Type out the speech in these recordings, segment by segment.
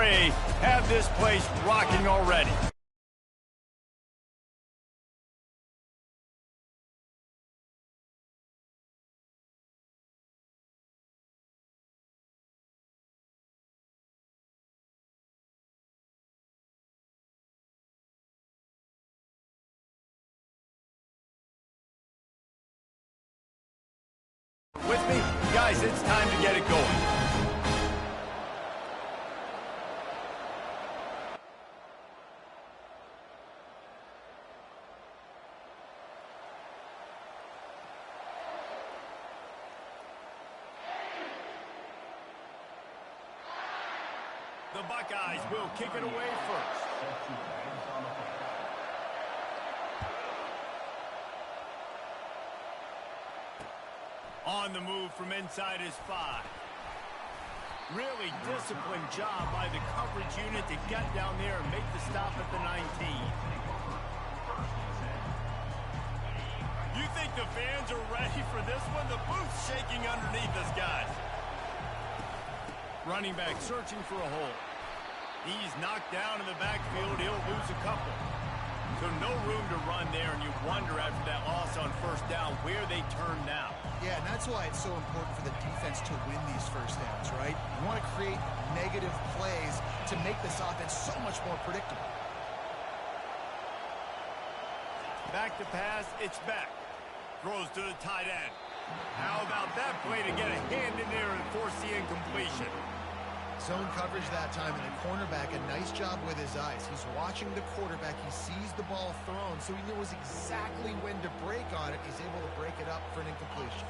play have this place rocking already. With me? Guys, it's time to get it going. The Buckeyes will kick it away first. On the move from inside his 5. Really disciplined job by the coverage unit to get down there and make the stop at the 19. You think the fans are ready for this one? The booth's shaking underneath us, guys. Running back searching for a hole. He's knocked down in the backfield. He'll lose a couple. So no room to run there, and you wonder after that loss on first down where they turn now. Yeah, and that's why it's so important for the defense to win these first downs, right? You want to create negative plays to make this offense so much more predictable. Back to pass, it's back. Throws to the tight end. How about that play to get a hand in there and force the incompletion? Zone coverage that time, and the cornerback, a nice job with his eyes. He's watching the quarterback. He sees the ball thrown, so he knows exactly when to break on it. He's able to break it up for an incompletion.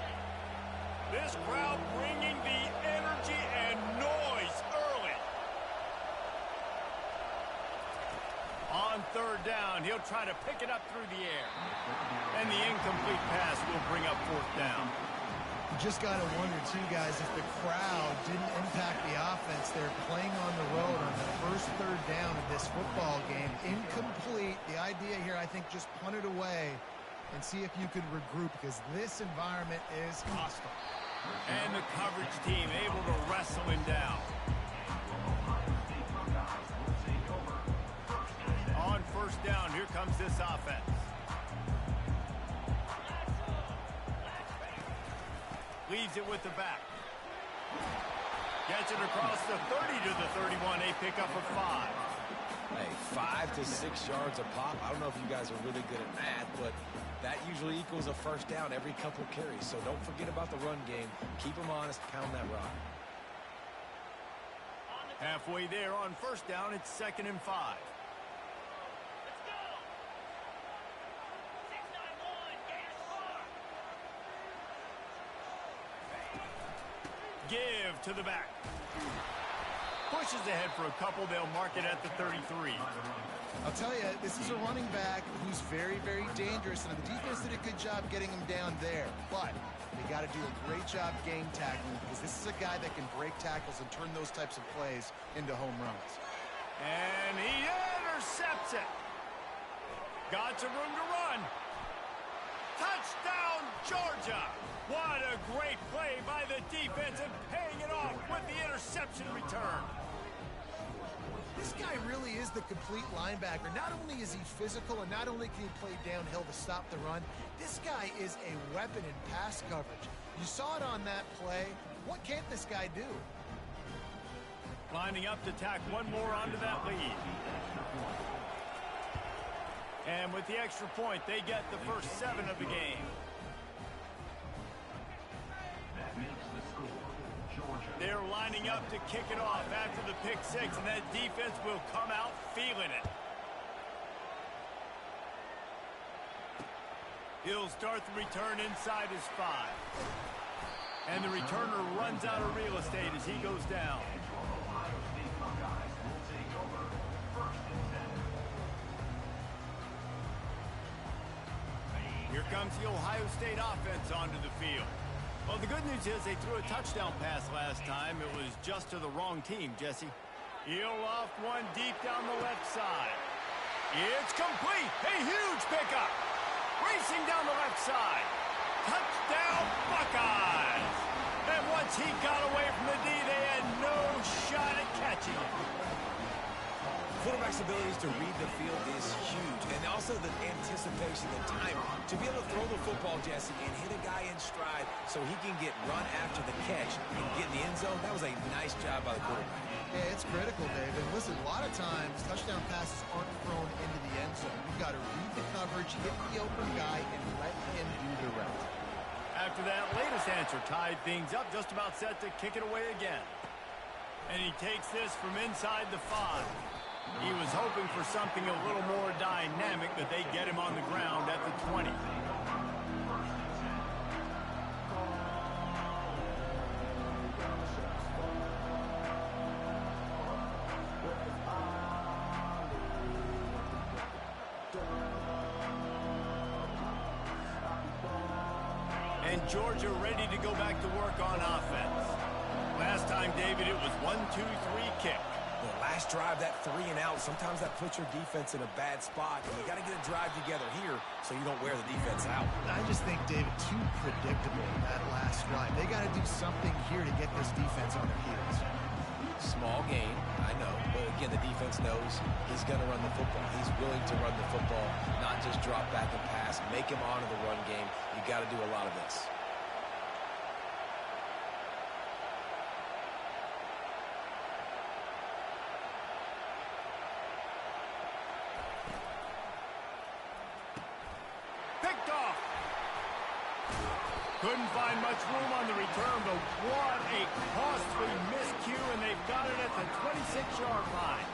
This crowd bringing the energy and noise early. On third down, he'll try to pick it up through the air. And the incomplete pass will bring up fourth down. You just got to wonder, too, guys, if the crowd didn't impact the offense. They're playing on the road on the first third down of this football game. Incomplete. The idea here, I think, just punt it away and see if you could regroup, because this environment is hostile. And the coverage team able to wrestle him down. On first down, here comes this offense. Leaves it with the back. Gets it across the 30 to the 31. A pickup of 5. Hey, 5 to 6 yards a pop. I don't know if you guys are really good at math, but that usually equals a first down every couple carries. So don't forget about the run game. Keep them honest. Pound that rock. Halfway there on first down, it's 2nd and 5. Give to the back. Pushes ahead for a couple. They'll mark it at the 33. I'll tell you, this is a running back who's very, very dangerous, and the defense did a good job getting him down there. But they got to do a great job game tackling, because this is a guy that can break tackles and turn those types of plays into home runs. And he intercepts it. Got some room to run. Touchdown, Georgia! What a great play by the defense, and paying it off with the interception return. This guy really is the complete linebacker. Not only is he physical, and not only can he play downhill to stop the run, this guy is a weapon in pass coverage. You saw it on that play. What can't this guy do? Lining up to tack one more onto that lead. And with the extra point, they get the first 7 of the game. They're lining up to kick it off after the pick 6, and that defense will come out feeling it. He'll start the return inside his 5. And the returner runs out of real estate as he goes down. Here comes the Ohio State offense onto the field. Well, the good news is they threw a touchdown pass last time. It was just to the wrong team, Jesse. He'll loft one deep down the left side. It's complete. A huge pickup. Racing down the left side. Touchdown, Buckeyes. And once he got away from the D, they had no shot at catching it. Quarterback's abilities to read the field is huge, and also the anticipation, the timing. To be able to throw the football, Jesse, and hit a guy in stride so he can get run after the catch and get in the end zone, that was a nice job by the quarterback. Yeah, it's critical, Dave. And listen, a lot of times touchdown passes aren't thrown into the end zone. You've got to read the coverage, hit the open guy, and let him do the rest. After that latest answer tied things up, just about set to kick it away again. And he takes this from inside the 5. He was hoping for something a little more dynamic, but they get him on the ground at the 20. And Georgia ready to go back to work on offense. Last time, David, it was 1-2-3 kick. The last drive, that 3 and out, sometimes that puts your defense in a bad spot. And you got to get a drive together here so you don't wear the defense out. I just think, David, too predictable that last drive. They got to do something here to get this defense on their heels. Small gain, I know. But again, the defense knows he's going to run the football. He's willing to run the football, not just drop back and pass. Make him honor the run game. You got to do a lot of this. Picked off. Couldn't find much room on the return, but what a costly miscue, and they've got it at the 26-yard line.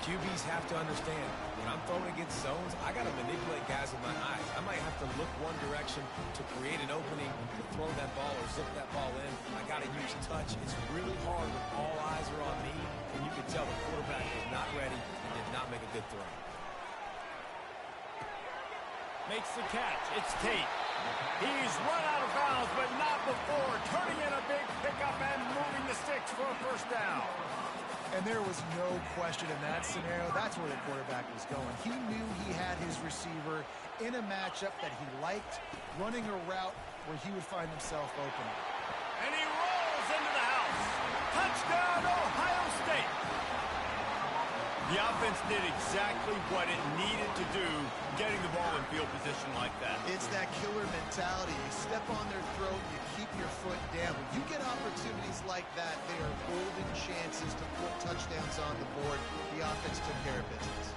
QBs have to understand, when I'm throwing against zones, I got to manipulate guys with my eyes. I might have to look one direction to create an opening to throw that ball or zip that ball in. I got to use touch. It's really hard when all eyes are on me, and you can tell the quarterback was not ready and did not make a good throw. Makes the catch. It's Tate. He's run out of bounds, but not before turning in a big pickup and moving the sticks for a first down. And there was no question in that scenario. That's where the quarterback was going. He knew he had his receiver in a matchup that he liked, running a route where he would find himself open. And he rolls into the house. Touchdown, Ohio State. The offense did exactly what it needed to do, getting the ball in field position like that. It's that killer mentality. You step on their throat, you keep your foot down. When you get opportunities like that, they are golden chances to put touchdowns on the board. The offense took care of business.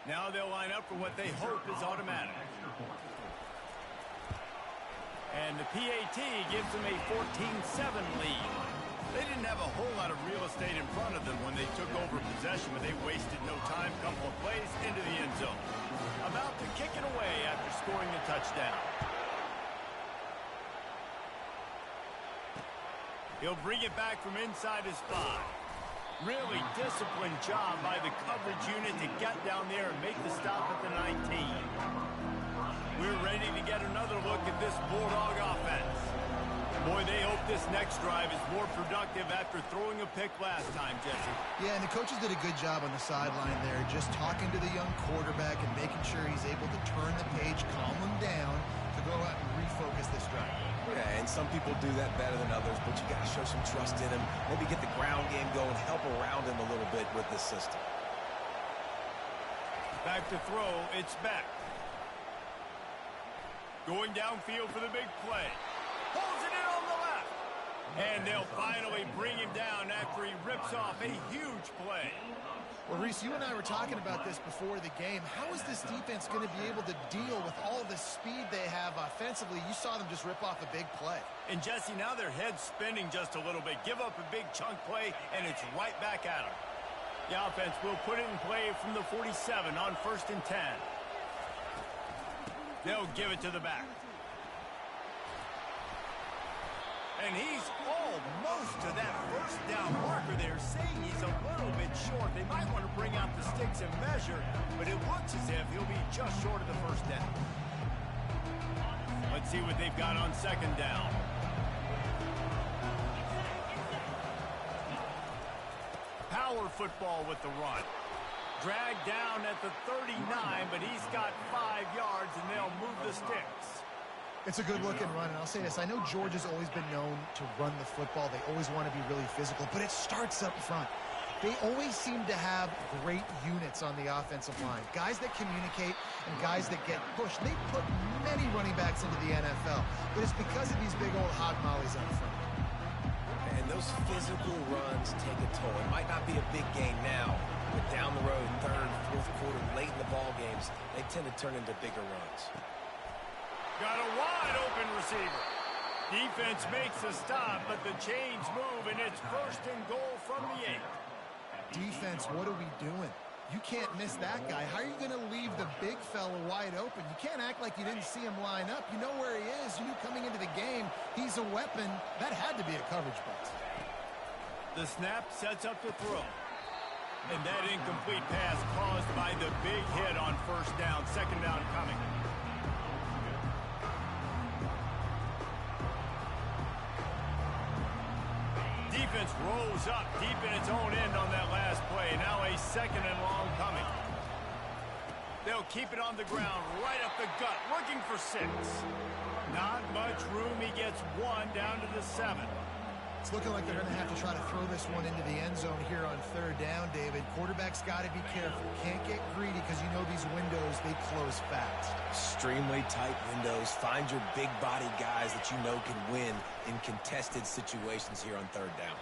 Now they'll line up for what they hope is automatic. And the PAT gives them a 14-7 lead. They didn't have a whole lot of real estate in front of them when they took over possession, but they wasted no time. Couple of plays into the end zone. About to kick it away after scoring a touchdown. He'll bring it back from inside his 5. Really disciplined job by the coverage unit to get down there and make the stop at the 19. We're ready to get another look at this Bulldog offense. Boy, they hope this next drive is more productive after throwing a pick last time, Jesse. Yeah, and the coaches did a good job on the sideline there, just talking to the young quarterback and making sure he's able to turn the page, calm him down, to go out and refocus this drive. Yeah, and some people do that better than others, but you got to show some trust in him. Maybe get the ground game going, help around him a little bit with this system. Back to throw, it's Beck. Going downfield for the big play. Pulls it in on the left. And they'll finally bring him down after he rips off a huge play. Well, Reese, you and I were talking about this before the game. How is this defense going to be able to deal with all the speed they have offensively? You saw them just rip off a big play. And, Jesse, now their head's spinning just a little bit. Give up a big chunk play, and it's right back at them. The offense will put it in play from the 47 on 1st and 10. They'll give it to the back. And he's almost to that first down marker there, saying he's a little bit short. They might want to bring out the sticks and measure, but it looks as if he'll be just short of the first down. Let's see what they've got on 2nd down. Power football with the run. Dragged down at the 39, but he's got 5 yards, and they'll move the sticks. It's a good-looking run, and I'll say this. I know Georgia's always been known to run the football. They always want to be really physical, but it starts up front. They always seem to have great units on the offensive line, guys that communicate and guys that get pushed. They put many running backs into the NFL, but it's because of these big old hog mollies up front. And those physical runs take a toll. It might not be a big game now, but down the road, third, fourth quarter, late in the ball games, they tend to turn into bigger runs. Got a wide open receiver. Defense makes a stop, but the chains move, and it's 1st and goal from the 8. Defense, what are we doing? You can't miss that guy. How are you going to leave the big fella wide open? You can't act like you didn't see him line up. You know where he is. You knew coming into the game he's a weapon. That had to be a coverage bust. The snap sets up the throw. And that incomplete pass caused by the big hit on 1st down. 2nd down coming. Defense rolls up deep in its own end on that last play. Now a 2nd and long coming. They'll keep it on the ground, right up the gut, looking for 6. Not much room. He gets 1 down to the 7. It's looking like they're going to have to try to throw this one into the end zone here on 3rd down, David. Quarterback's got to be careful. Can't get greedy because you know these windows, they close fast. Extremely tight windows. Find your big body guys that you know can win in contested situations here on 3rd down.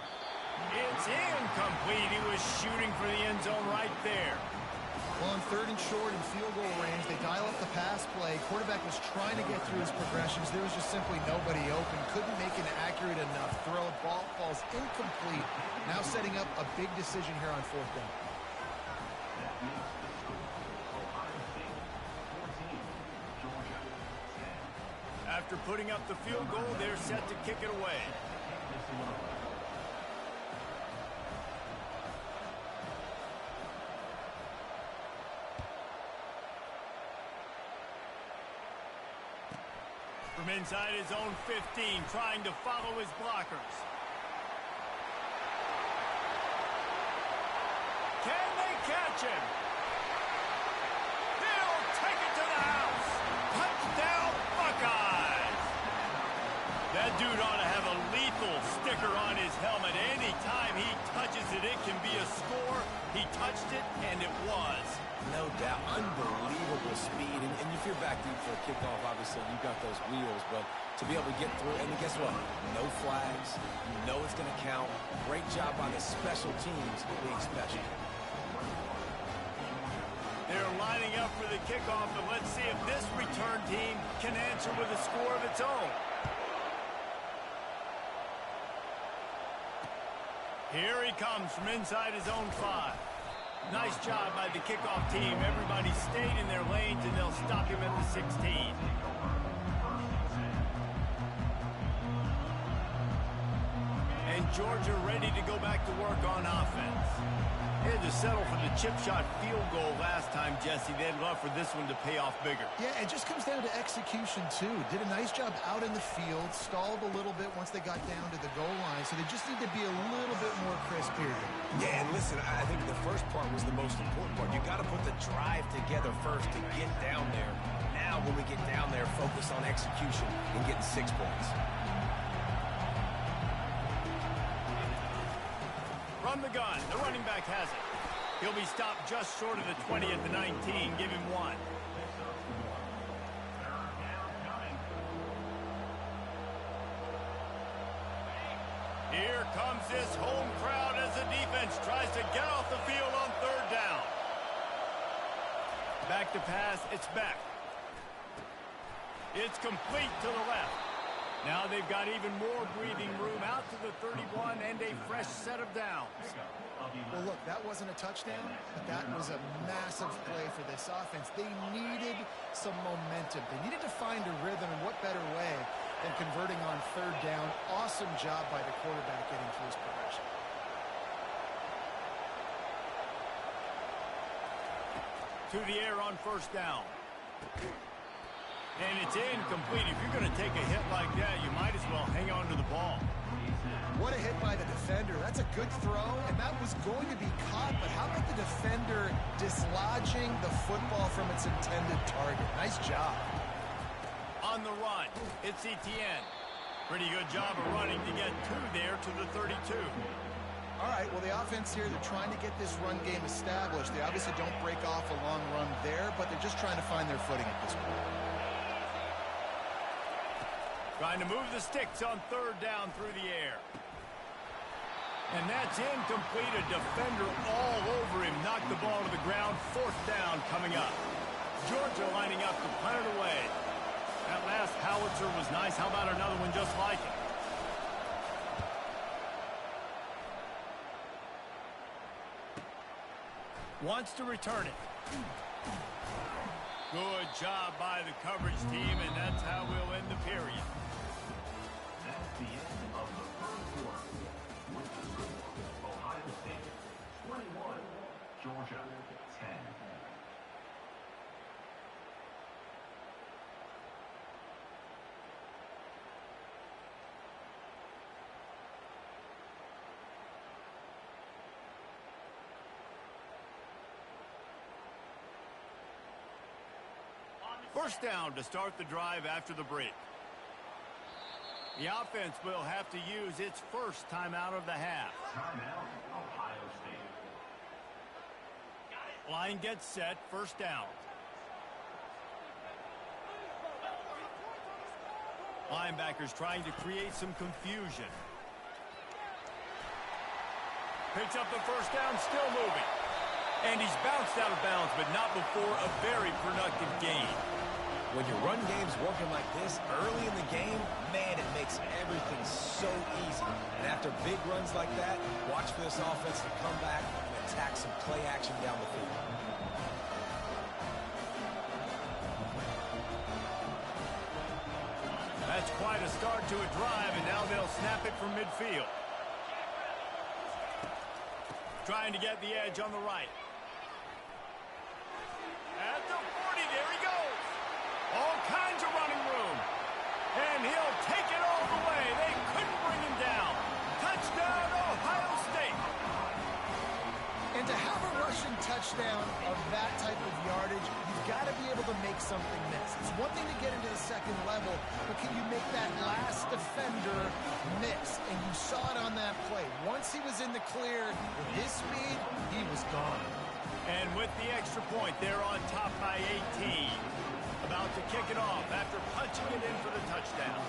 It's incomplete. He was shooting for the end zone right there. Well, on 3rd and short and field goal range, they dial up the pass play. Quarterback was trying to get through his progressions. There was just simply nobody open. Couldn't make an accurate enough throw. Ball falls incomplete. Now setting up a big decision here on 4th down. After putting up the field goal, they're set to kick it away. From inside his own 15, trying to follow his blockers. Can they catch him? They'll take it to the house. Touchdown, Buckeyes. That dude ought to have a lethal sticker on his helmet. Anytime he touches it, it can be a score. He touched it, and it was. No doubt. Unbelievable speed. And if you're back deep for a kickoff, obviously you've got those wheels. But to be able to get through, and guess what? No flags. You know it's going to count. Great job by the special teams being special. They're lining up for the kickoff, but let's see if this return team can answer with a score of its own. Here he comes from inside his own 5. Nice job by the kickoff team. Everybody stayed in their lanes, and they'll stop him at the 16. And Georgia ready to go back to work on offense. They had to settle for the chip shot field goal last time, Jesse. They'd love for this one to pay off bigger. Yeah, it just comes down to execution, too. Did a nice job out in the field, stalled a little bit once they got down to the goal line, so they just need to be a little bit more crisp here. Yeah, and listen, I think the first part was the most important part. You got to put the drive together first to get down there. Now, when we get down there, focus on execution and getting 6 points. From the gun, the running back has it. He'll be stopped just short of the 20 at the 19. Give him 1. Here comes this home crowd as the defense tries to get off the field on 3rd down. Back to pass, it's back. It's complete to the left. Now they've got even more breathing room out to the 31 and a fresh set of downs. Well, look, that wasn't a touchdown, but that was a massive play for this offense. They needed some momentum. They needed to find a rhythm, and what better way than converting on 3rd down. Awesome job by the quarterback getting through his progression. To the air on 1st down. And it's incomplete. If you're going to take a hit like that, you might as well hang on to the ball. What a hit by the defender. That's a good throw, and that was going to be caught, but how about the defender dislodging the football from its intended target? Nice job. On the run. It's Etienne. Pretty good job of running to get there to the 32. All right, well, the offense here, they're trying to get this run game established. They obviously don't break off a long run there, but they're just trying to find their footing at this point. Trying to move the sticks on third down through the air. And that's incomplete. A defender all over him. Knocked the ball to the ground. Fourth down coming up. Georgia lining up to punt it away. That last howitzer was nice. How about another one just like it? Wants to return it. Good job by the coverage team, and that's how we'll end the period. That's the end of the first quarter. With the score, Ohio State 21, Georgia 10. First down to start the drive after the break. The offense will have to use its first timeout of the half. Timeout, Ohio State. Line gets set, first down. Linebackers trying to create some confusion. Picks up the first down, still moving. And he's bounced out of bounds, but not before a very productive gain. When your run game's working like this early in the game, man, it makes everything so easy. And after big runs like that, watch for this offense to come back and attack some play action down the field. That's quite a start to a drive, and now they'll snap it from midfield. Trying to get the edge on the right. At the 40, there he goes. All kinds of running room. And he'll take it all the way. They couldn't bring him down. Touchdown, Ohio State. And to have a rushing touchdown of that type of yardage, you've got to be able to make something miss. It's one thing to get into the second level, but can you make that last defender miss? And you saw it on that play. Once he was in the clear, with his speed, he was gone. And with the extra point, they're on top by 18. About to kick it off after punching it in for the touchdown.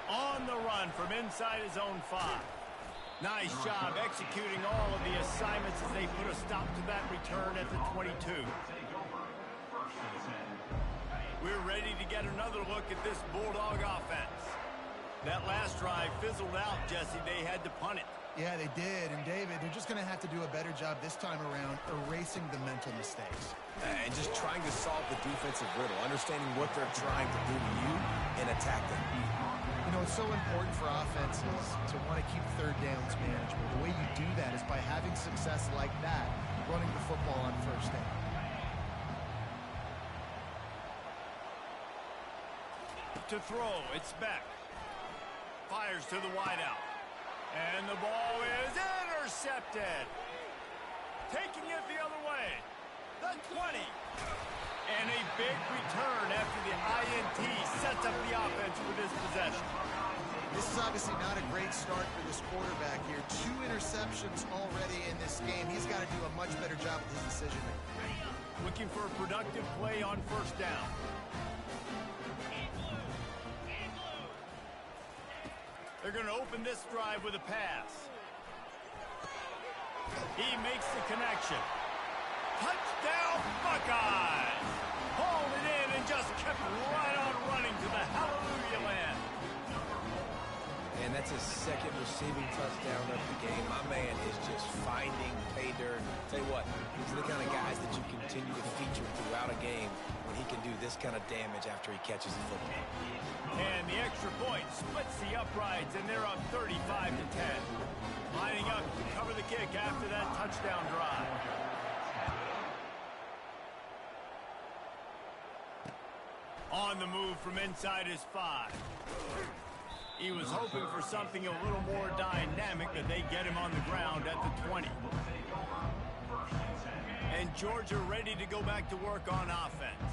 On the run from inside his own 5. Nice job executing all of the assignments as they put a stop to that return at the 22. We're ready to get another look at this Bulldog offense. That last drive fizzled out, Jesse. They had to punt it. Yeah, they did. And, David, they're just going to have to do a better job this time around erasing the mental mistakes. And just trying to solve the defensive riddle, understanding what they're trying to do to you and attack them. You know, it's so important for offenses to want to keep third downs manageable. The way you do that is by having success like that, running the football on first down. To throw, it's Beck. Fires to the wideout. And the ball is intercepted. Taking it the other way. The 20. And a big return after the INT sets up the offense for this possession. This is obviously not a great start for this quarterback here. 2 interceptions already in this game. He's got to do a much better job with his decision making. Looking for a productive play on first down. They're going to open this drive with a pass. He makes the connection. Touchdown, Buckeyes! Hauled it in and just kept right on running to the hallelujah land. And that's his second receiving touchdown of the game. My man is just finding pay dirt. Tell you what, these are the kind of guys that you continue to feature throughout a game when he can do this kind of damage after he catches the football. And the extra point splits the uprights, and they're up 35-10. Lining up to cover the kick after that touchdown drive. On the move from inside his 5. He was hoping for something a little more dynamic, but they get him on the ground at the 20. And and Georgia ready to go back to work on offense.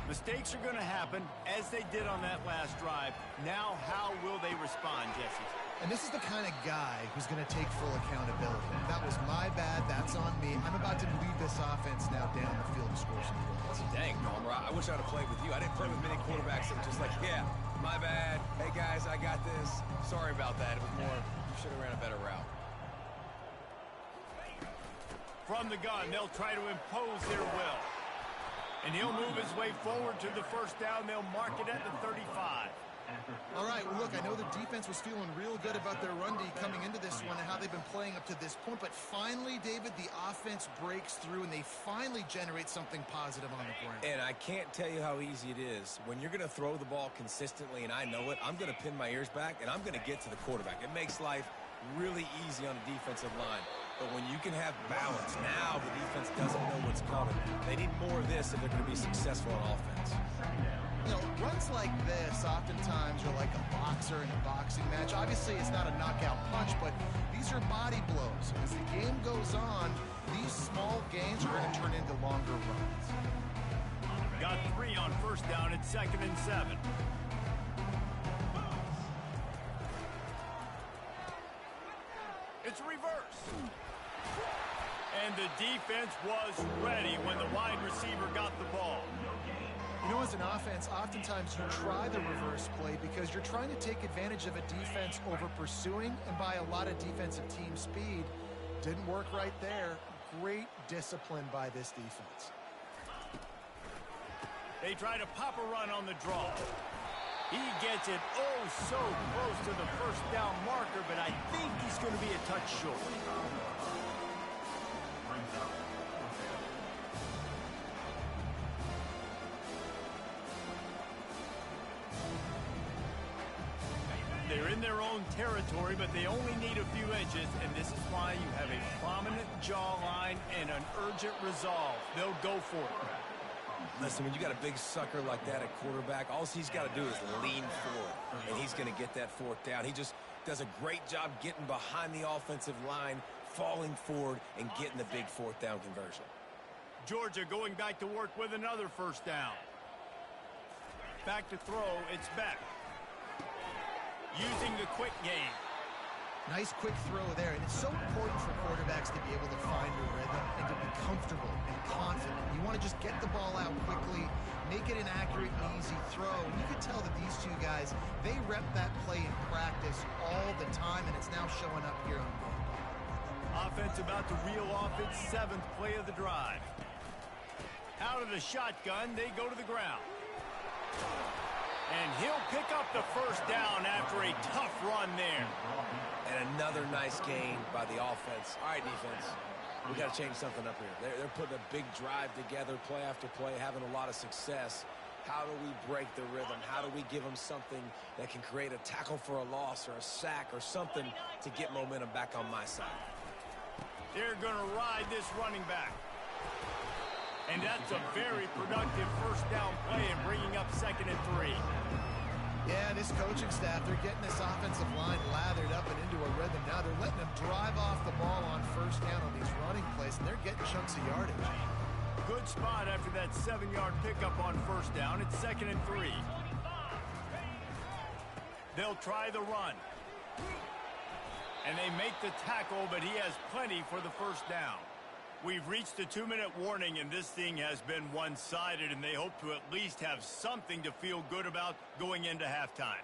Mistakes are going to happen, as they did on that last drive. Now, how will they respond, Jesse? And this is the kind of guy who's going to take full accountability. That was my bad. That's on me. I'm about to lead this offense now down the field to score some points. Dang, Palmer, I wish I'd have played with you. I didn't play with many quarterbacks that were just like, yeah, my bad. Hey, guys, I got this. Sorry about that. It was more, you should have ran a better route. From the gun, they'll try to impose their will. And he'll move his way forward to the first down. They'll mark it at the 35. All right, well, look, I know the defense was feeling real good about their run D coming into this one and how they've been playing up to this point. But finally, David, the offense breaks through and they finally generate something positive on the ground. And I can't tell you how easy it is. When you're going to throw the ball consistently, and I know it, I'm going to pin my ears back, and I'm going to get to the quarterback. It makes life really easy on the defensive line. But when you can have balance, now the defense doesn't know what's coming. They need more of this if they're going to be successful on offense. You know, runs like this oftentimes are like a boxer in a boxing match. Obviously, it's not a knockout punch, but these are body blows. As the game goes on, these small gains are going to turn into longer runs. Got 3 on first down at 2nd and 7. It's a reverse. And the defense was ready when the wide receiver got the ball. You know, as an offense, oftentimes you try the reverse play because you're trying to take advantage of a defense over pursuing and by a lot of defensive team speed. Didn't work right there. Great discipline by this defense. They try to pop a run on the draw. He gets it oh so close to the first down marker, but I think he's going to be a touch short. They're in their own territory, but they only need a few inches, and this is why you have a prominent jawline and an urgent resolve. They'll go for it. Listen, when you got a big sucker like that at quarterback, all he's got to do is lean forward, and he's going to get that 4th down. He just does a great job getting behind the offensive line, falling forward, and getting the big 4th down conversion. Georgia going back to work with another first down. Back to throw, it's Beck. Using the quick game. Nice quick throw there, and it's so important for quarterbacks to be able to find a rhythm and to be comfortable and confident. You want to just get the ball out quickly, make it an accurate and easy throw. And you can tell that these two guys, they rep that play in practice all the time, and it's now showing up here on game day. Offense about to reel off its 7th play of the drive. Out of the shotgun, they go to the ground. And he'll pick up the first down after a tough run there. And another nice gain by the offense. All right, defense, we got to change something up here. They're putting a big drive together, play after play, having a lot of success. How do we break the rhythm? How do we give them something that can create a tackle for a loss or a sack or something to get momentum back on my side? They're going to ride this running back. And that's a very productive first down play and bringing up 2nd and 3. Yeah, this coaching staff, they're getting this offensive line lathered up and into a rhythm now. They're letting them drive off the ball on first down on these running plays, and they're getting chunks of yardage. Good spot after that 7-yard pickup on first down. It's 2nd and 3. They'll try the run. And they make the tackle, but he has plenty for the first down. We've reached the 2-minute warning, and this thing has been one-sided, and they hope to at least have something to feel good about going into halftime.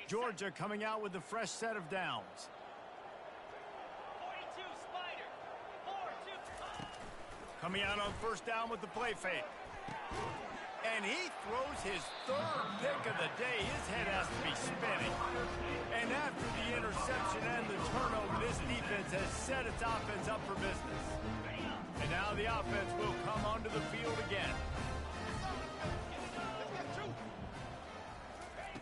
Georgia coming out with a fresh set of downs. Coming out on first down with the play fake. And he throws his 3rd pick of the day. His head has to be spinning. And after the interception and the turnover, this defense has set its offense up for business. And now the offense will come onto the field again.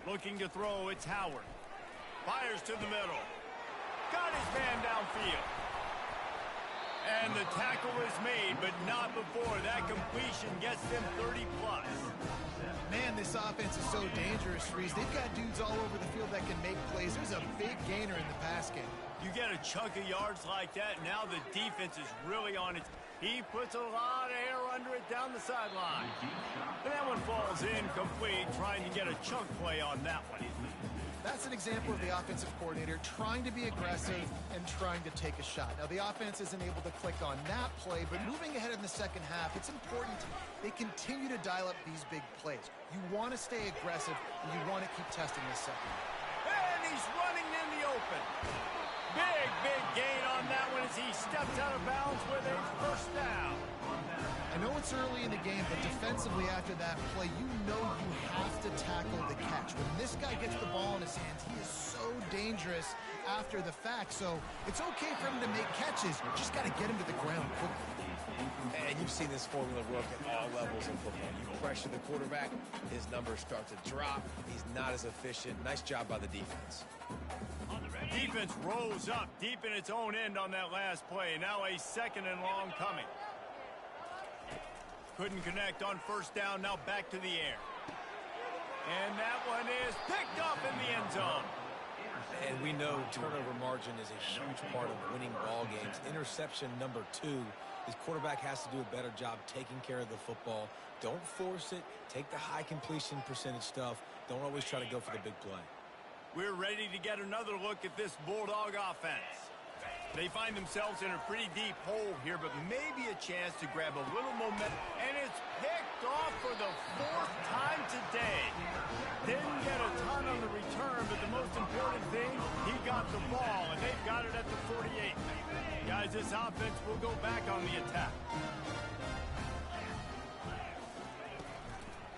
Looking to throw, it's Howard. Fires to the middle. Got his man downfield. And the tackle is made, but not before. That completion gets them 30+. Man, this offense is so dangerous, Reese. They've got dudes all over the field that can make plays. There's a big gainer in the pass game. You get a chunk of yards like that, now the defense is really on it. He puts a lot of air under it down the sideline. And that one falls incomplete, trying to get a chunk play on that one. That's an example of the offensive coordinator trying to be aggressive and trying to take a shot. Now, the offense isn't able to click on that play, but moving ahead in the second half, it's important they continue to dial up these big plays. You want to stay aggressive, and you want to keep testing this second. And he's running in the open. Big gain on that one as he steps out of bounds with a first down. I know it's early in the game, but defensively after that play, you know you have to tackle the catch. When this guy gets the ball in his hands, he is so dangerous after the fact. So it's okay for him to make catches. You just got to get him to the ground quickly. And you've seen this formula work at all levels in football. You pressure the quarterback, his numbers start to drop. He's not as efficient. Nice job by the defense. Defense rose up deep in its own end on that last play. Now a second and long coming. Couldn't connect on first down. Now back to the air. And that one is picked up in the end zone. And we know turnover margin is a huge part of winning ball games. Interception number 2. His quarterback has to do a better job taking care of the football. Don't force it. Take the high completion percentage stuff. Don't always try to go for the big play. We're ready to get another look at this Bulldog offense. They find themselves in a pretty deep hole here, but maybe a chance to grab a little momentum. And it's picked off for the 4th time today. Didn't get a ton on the return, but the most important thing, he got the ball, and they've got it at the 48. Guys, this offense will go back on the attack.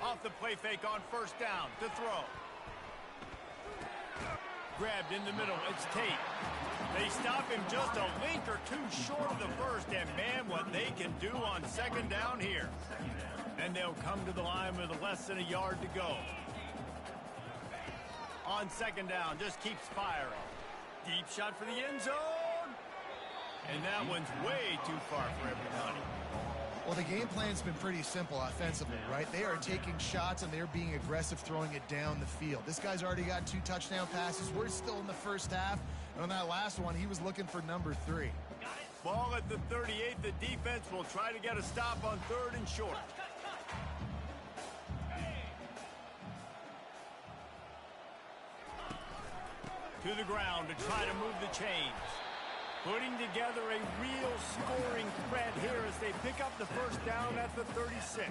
Off the play fake on first down to throw. Grabbed in the middle, it's Tate. They stop him just a link or two short of the first, and man, what they can do on second down here. And they'll come to the line with less than a yard to go. On second down, just keeps firing. Deep shot for the end zone. And that one's way too far for everybody. Well, the game plan's been pretty simple offensively, right? They are taking shots, and they're being aggressive, throwing it down the field. This guy's already got 2 touchdown passes. We're still in the first half. And on that last one, he was looking for number 3. Ball at the 38. The defense will try to get a stop on 3rd and short. To the ground to try to move the chains. Putting together a real scoring threat here as they pick up the first down at the 36.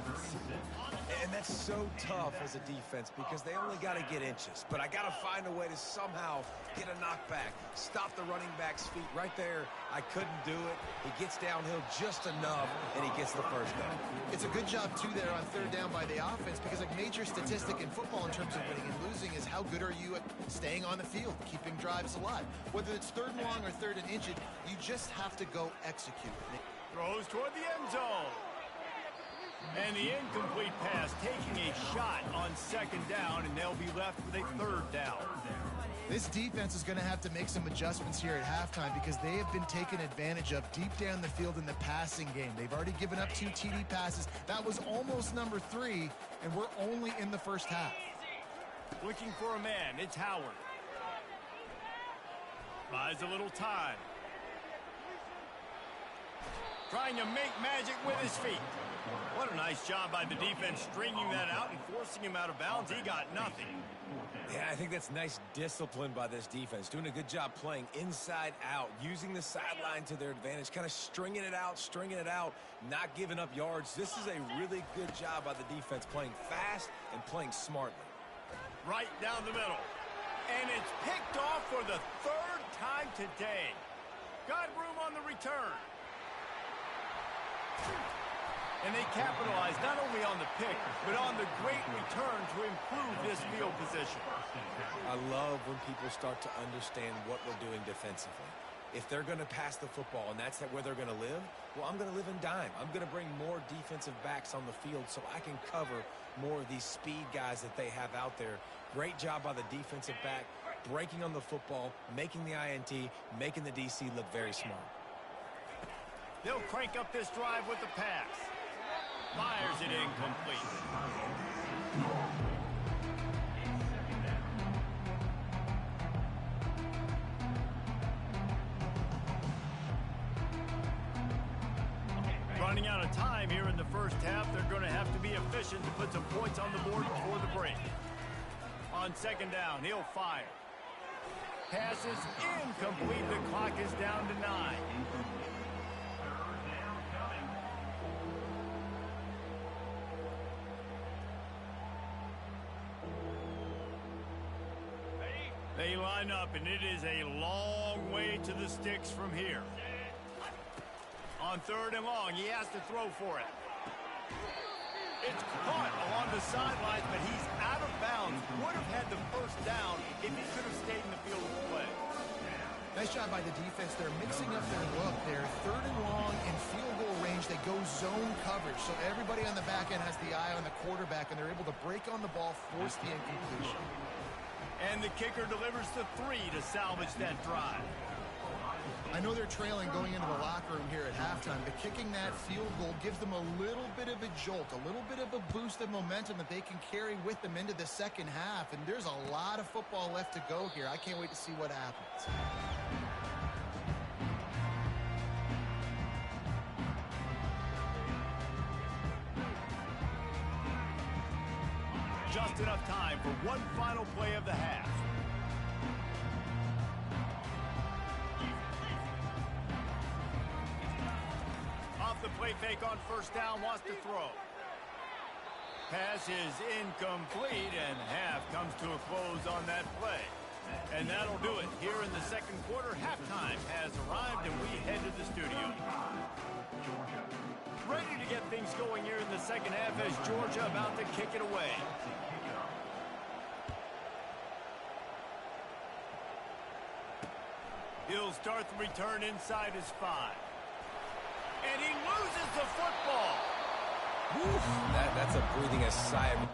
And that's so tough as a defense because they only got to get inches. But I got to find a way to somehow get a knockback, stop the running back's feet right there. I couldn't do it. He gets downhill just enough, and he gets the first down. It's a good job, too, there on 3rd down by the offense because a major statistic in football in terms of winning and losing is how good are you at staying on the field, keeping drives alive. Whether it's 3rd and long or 3rd and inches, you just have to go execute. Throws toward the end zone. And the incomplete pass taking a shot on second down, and they'll be left with a 3rd down. This defense is going to have to make some adjustments here at halftime because they have been taken advantage of deep down the field in the passing game. They've already given up 2 TD passes. That was almost number 3, and we're only in the first half. Looking for a man, it's Howard. Buys a little time. Trying to make magic with his feet. What a nice job by the defense stringing that out and forcing him out of bounds. He got nothing. Yeah, I think that's nice discipline by this defense. Doing a good job playing inside out, using the sideline to their advantage, kind of stringing it out, not giving up yards. This is a really good job by the defense, playing fast and playing smartly. Right down the middle. And it's picked off for the 3rd time today. Got room on the return. And they capitalize not only on the pick, but on the great return to improve this field position. I love when people start to understand what we're doing defensively. If they're going to pass the football and that's where they're going to live, well, I'm going to live in dime. I'm going to bring more defensive backs on the field so I can cover more of these speed guys that they have out there. Great job by the defensive back, breaking on the football, making the INT, making the DC look very smart. They'll crank up this drive with the pass. Fires it incomplete. Running out of time here in the first half, they're going to have to be efficient to put some points on the board before the break. On second down, he'll fire. Pass is incomplete. The clock is down to 9. They line up, and it is a long way to the sticks from here. On third and long, he has to throw for it. It's caught along the sidelines, but he's out of bounds. Would have had the first down if he could have stayed in the field of play. Nice job by the defense. They're mixing up their look. They're third and long in field goal range. They go zone coverage. So everybody on the back end has the eye on the quarterback, and they're able to break on the ball, force the incompletion. And the kicker delivers the 3 to salvage that drive. I know they're trailing going into the locker room here at halftime, but kicking that field goal gives them a little bit of a jolt, a little bit of a boost of momentum that they can carry with them into the second half. And there's a lot of football left to go here. I can't wait to see what happens. Just enough time for one final play of the half. Off the play fake on first down, wants to throw. Pass is incomplete, and half comes to a close on that play. And that'll do it here in the second quarter. Halftime has arrived, and we head to the studio. Ready to get things going here in the second half as Georgia about to kick it away. He'll start the return inside his 5. And he loses the football. Whew, that's a breathing sigh of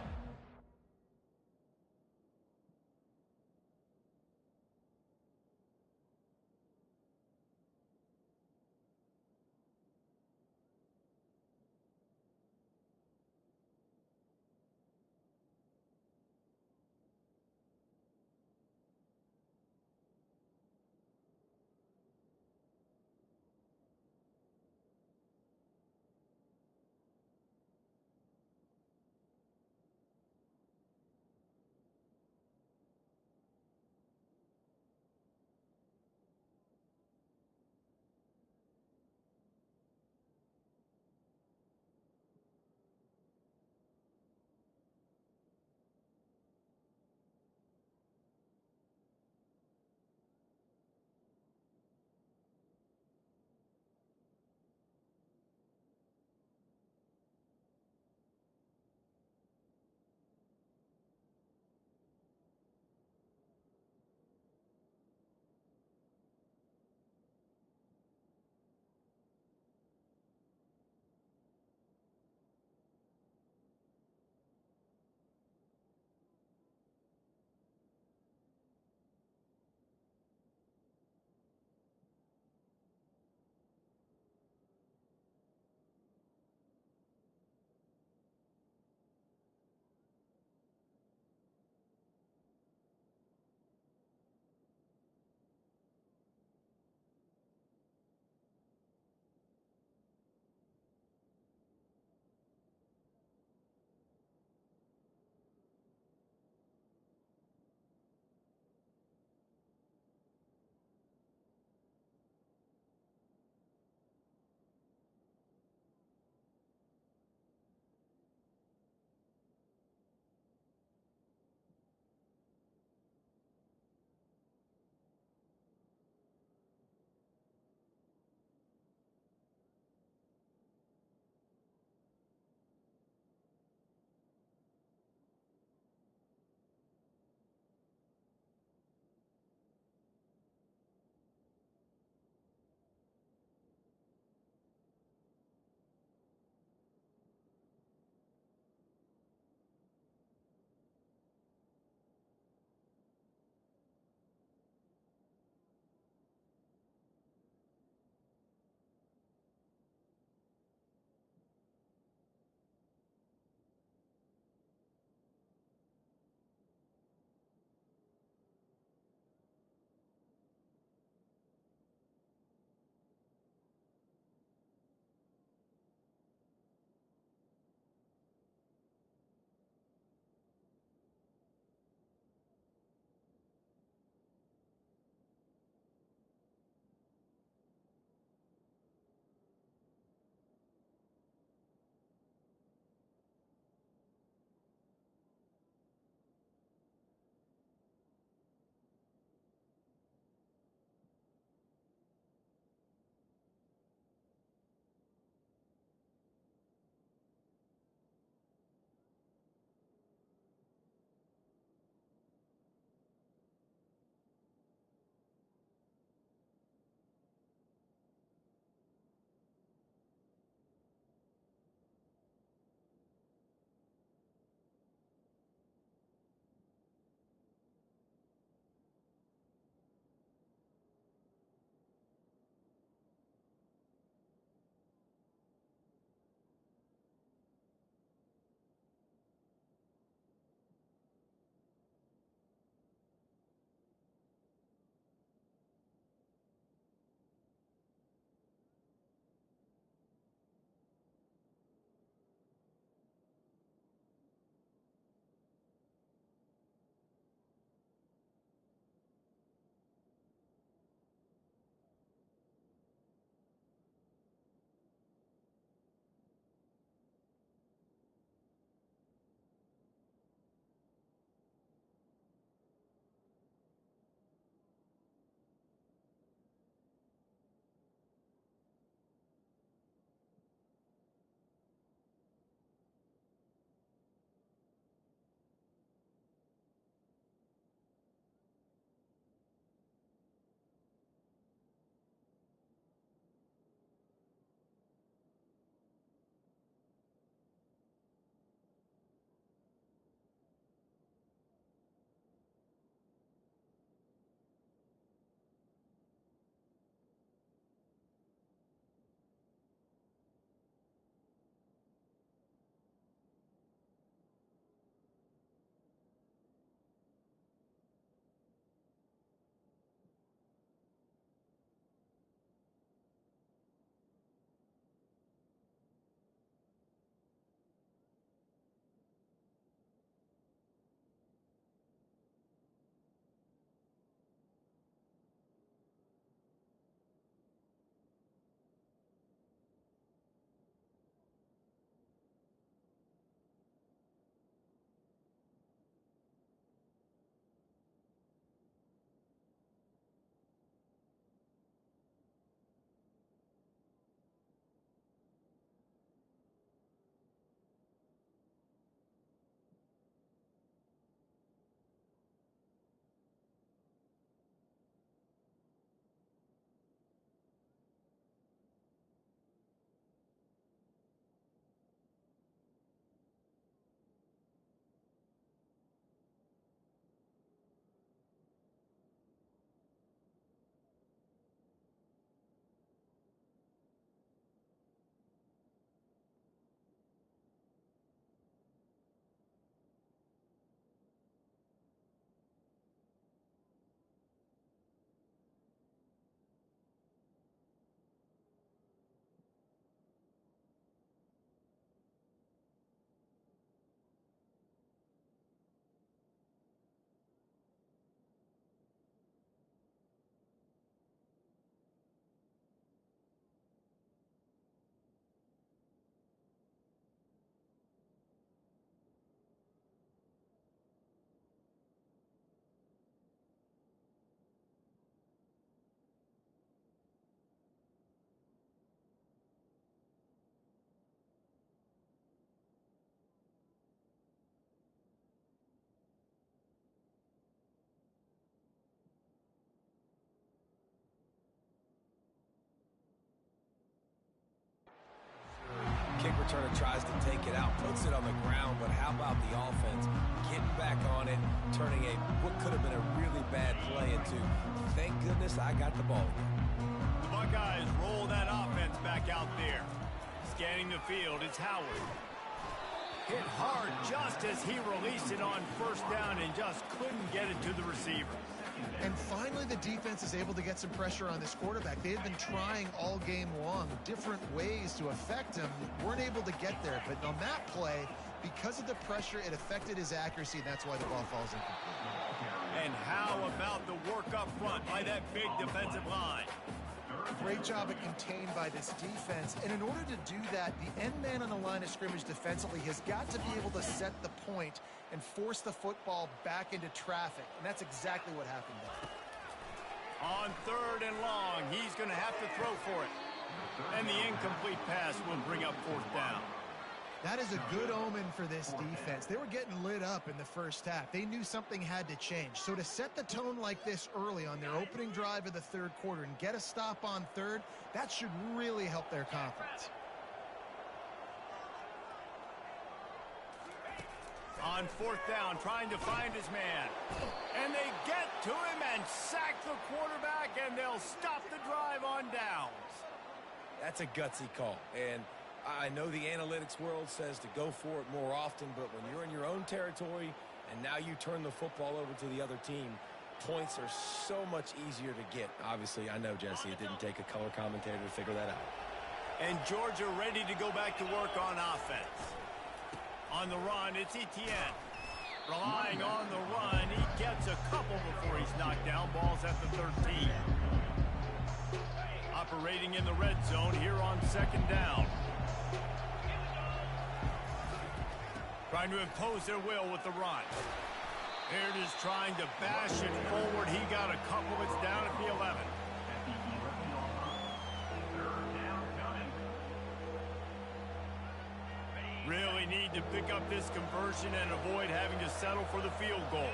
returner tries to take it out, puts it on the ground, but how about the offense getting back on it, turning what could have been a really bad play into, thank goodness I got the ball again. The Buckeyes roll that offense back out there. Scanning the field, it's Howard. Hit hard just as he released it on first down and just couldn't get it to the receiver. And finally, the defense is able to get some pressure on this quarterback. They had been trying all game long different ways to affect him. Weren't able to get there. But on that play, because of the pressure, it affected his accuracy, and that's why the ball falls incomplete. And how about the work up front by that big defensive line? Great job at contained by this defense. And in order to do that, the end man on the line of scrimmage defensively has got to be able to set the point and force the football back into traffic. And that's exactly what happened there. On 3rd and long, he's going to have to throw for it. And the incomplete pass will bring up 4th down. That is a good omen for this defense. They were getting lit up in the first half. They knew something had to change. So to set the tone like this early on their opening drive of the 3rd quarter and get a stop on 3rd, that should really help their confidence. On 4th down, trying to find his man. And they get to him and sack the quarterback, and they'll stop the drive on downs. That's a gutsy call, and I know the analytics world says to go for it more often, but when you're in your own territory and now you turn the football over to the other team, points are so much easier to get. Obviously, I know, Jesse, it didn't take a color commentator to figure that out. And Georgia ready to go back to work on offense. On the run, it's Etienne. Relying on the run, he gets a couple before he's knocked down. Ball's at the 13. Operating in the red zone here on 2nd down. Trying to impose their will with the run. Baird is trying to bash it forward. He got a couple. It's down at the 11. Really need to pick up this conversion and avoid having to settle for the field goal.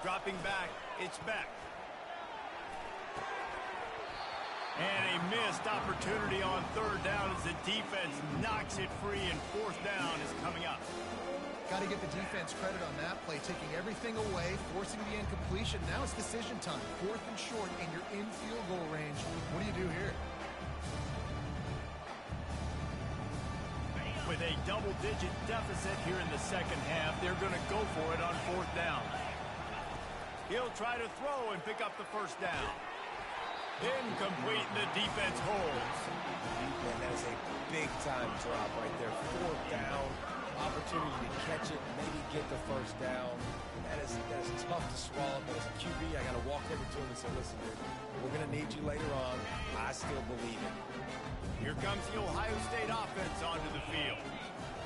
Dropping back, it's Beck. And a missed opportunity on 3rd down as the defense knocks it free, and 4th down is coming up. Got to give the defense credit on that play, taking everything away, forcing the incompletion. Now it's decision time. 4th and short, and you're in field goal range. What do you do here? With a double-digit deficit here in the 2nd half, they're going to go for it on 4th down. He'll try to throw and pick up the 1st down. Incomplete, and the defense holds. And that is a big-time drop right there. 4th down, opportunity to catch it, maybe get the 1st down. That is tough to swallow, but as a QB, I got to walk over to him and say, listen, dude, we're going to need you later on. I still believe it. Here comes the Ohio State offense onto the field.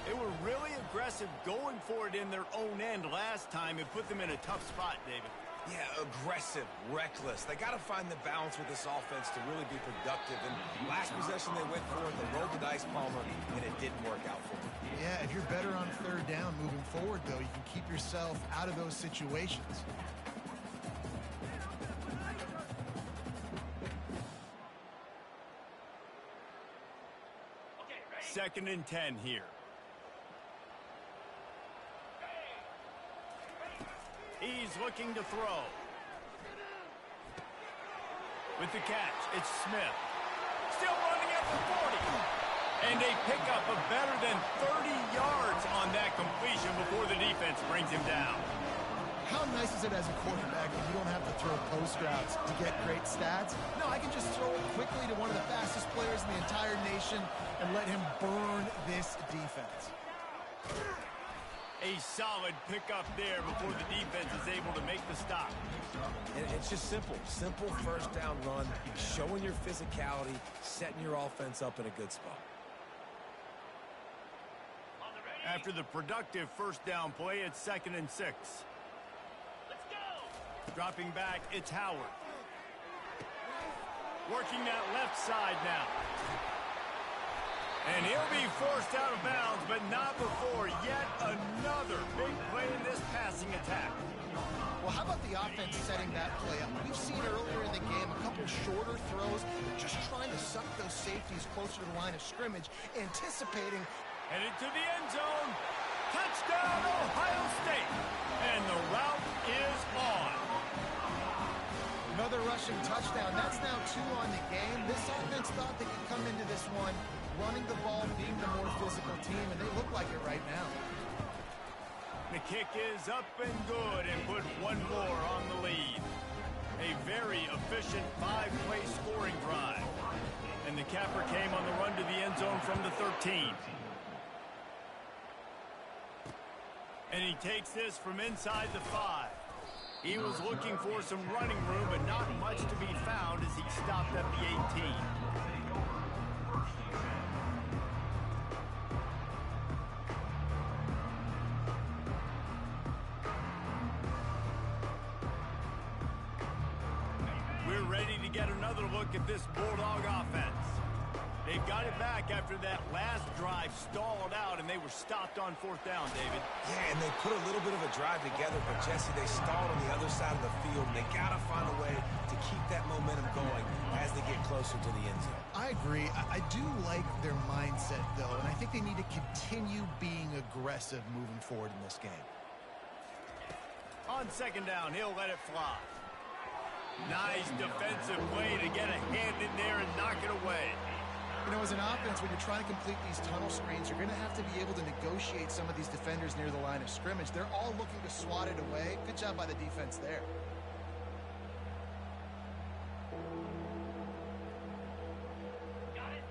They were really aggressive going for it in their own end last time. It put them in a tough spot, David. Yeah, aggressive, reckless. They got to find the balance with this offense to really be productive. And last possession they went for it, they rolled the dice, Palmer, and it didn't work out for them. Yeah, if you're better on 3rd down moving forward, though, you can keep yourself out of those situations. Second and 10 here. He's looking to throw. With the catch, it's Smith. Still running at the 40. And a pickup of better than 30 yards on that completion before the defense brings him down. How nice is it as a quarterback when you don't have to throw post routes to get great stats? No, I can just throw it quickly to one of the fastest players in the entire nation and let him burn this defense. A solid pickup there before the defense is able to make the stop. And it's just simple. Simple 1st down run, showing your physicality, setting your offense up in a good spot. After the productive 1st down play, it's 2nd and 6. Let's go. Dropping back, it's Howard. Working that left side now. And he'll be forced out of bounds, but not before yet another big play in this passing attack. Well, how about the offense offense setting that play up. We've seen earlier in the game a couple shorter throws, just trying to suck those safeties closer to the line of scrimmage, anticipating. Headed to the end zone. Touchdown, Ohio State. And the route is on. Another rushing touchdown. That's now 2 on the game. This offense thought they could come into this one running the ball, being the more physical team, and they look like it right now. The kick is up and good and put one more on the lead. A very efficient 5-play scoring drive. And the capper came on the run to the end zone from the 13. And he takes this from inside the 5. He was looking for some running room, but not much to be found as he stopped at the 18. We're ready to get another look at this Bulldog offense. They've got it back after that last drive stalled out, and they were stopped on 4th down, David. Yeah, and they put a little bit of a drive together, but, Jesse, they stalled on the other side of the field, and they got to find a way to keep that momentum going as they get closer to the end zone. I agree. I do like their mindset, though, and I think they need to continue being aggressive moving forward in this game. On 2nd down, he'll let it fly. Nice defensive play to get a hand in there and knock it away. You know, as an offense, when you're trying to complete these tunnel screens, you're going to have to be able to negotiate some of these defenders near the line of scrimmage. They're all looking to swat it away. Good job by the defense there.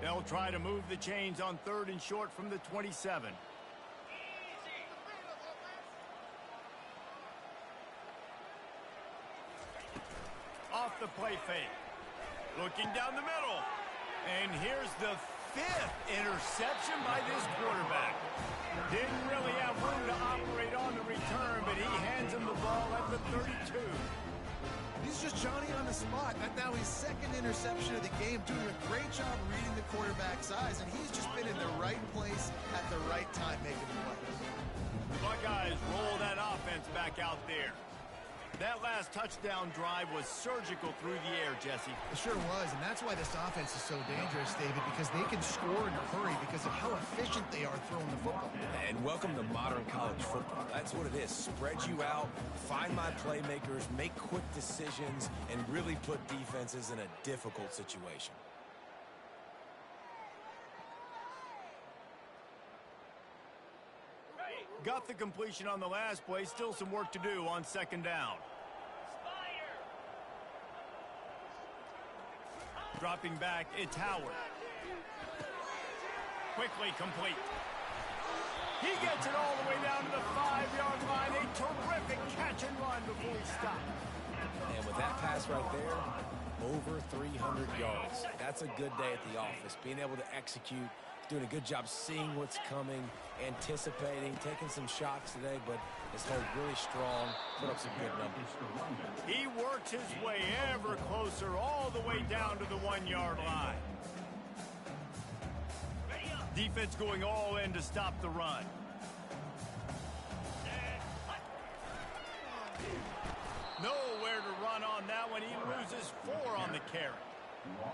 They'll try to move the chains on 3rd and short from the 27. Off the play fake. Looking down the middle. And here's the 5th interception by this quarterback. Didn't really have room to operate on the return, but he hands him the ball at the 32. He's just Johnny on the spot. That's now his 2nd interception of the game, doing a great job reading the quarterback's eyes, and he's just been in the right place at the right time making the plays. Buckeyes roll that offense back out there. That last touchdown drive was surgical through the air, Jesse. It sure was, and that's why this offense is so dangerous, David, because they can score in a hurry because of how efficient they are throwing the football. And welcome to modern college football. That's what it is. Spread you out, find my playmakers, make quick decisions, and really put defenses in a difficult situation. Got the completion on the last play. Still some work to do on 2nd down. Dropping back, it's Howard. Quickly complete. He gets it all the way down to the 5-yard line. A terrific catch and run before he stopped. And with that pass right there, over 300 yards. That's a good day at the office. Being able to execute, doing a good job seeing what's coming, anticipating, taking some shots today, but his hold really strong, put up some good numbers. He works his way ever closer all the way down to the 1-yard line. Defense going all in to stop the run. Nowhere to run on that one. He loses 4 on the carry.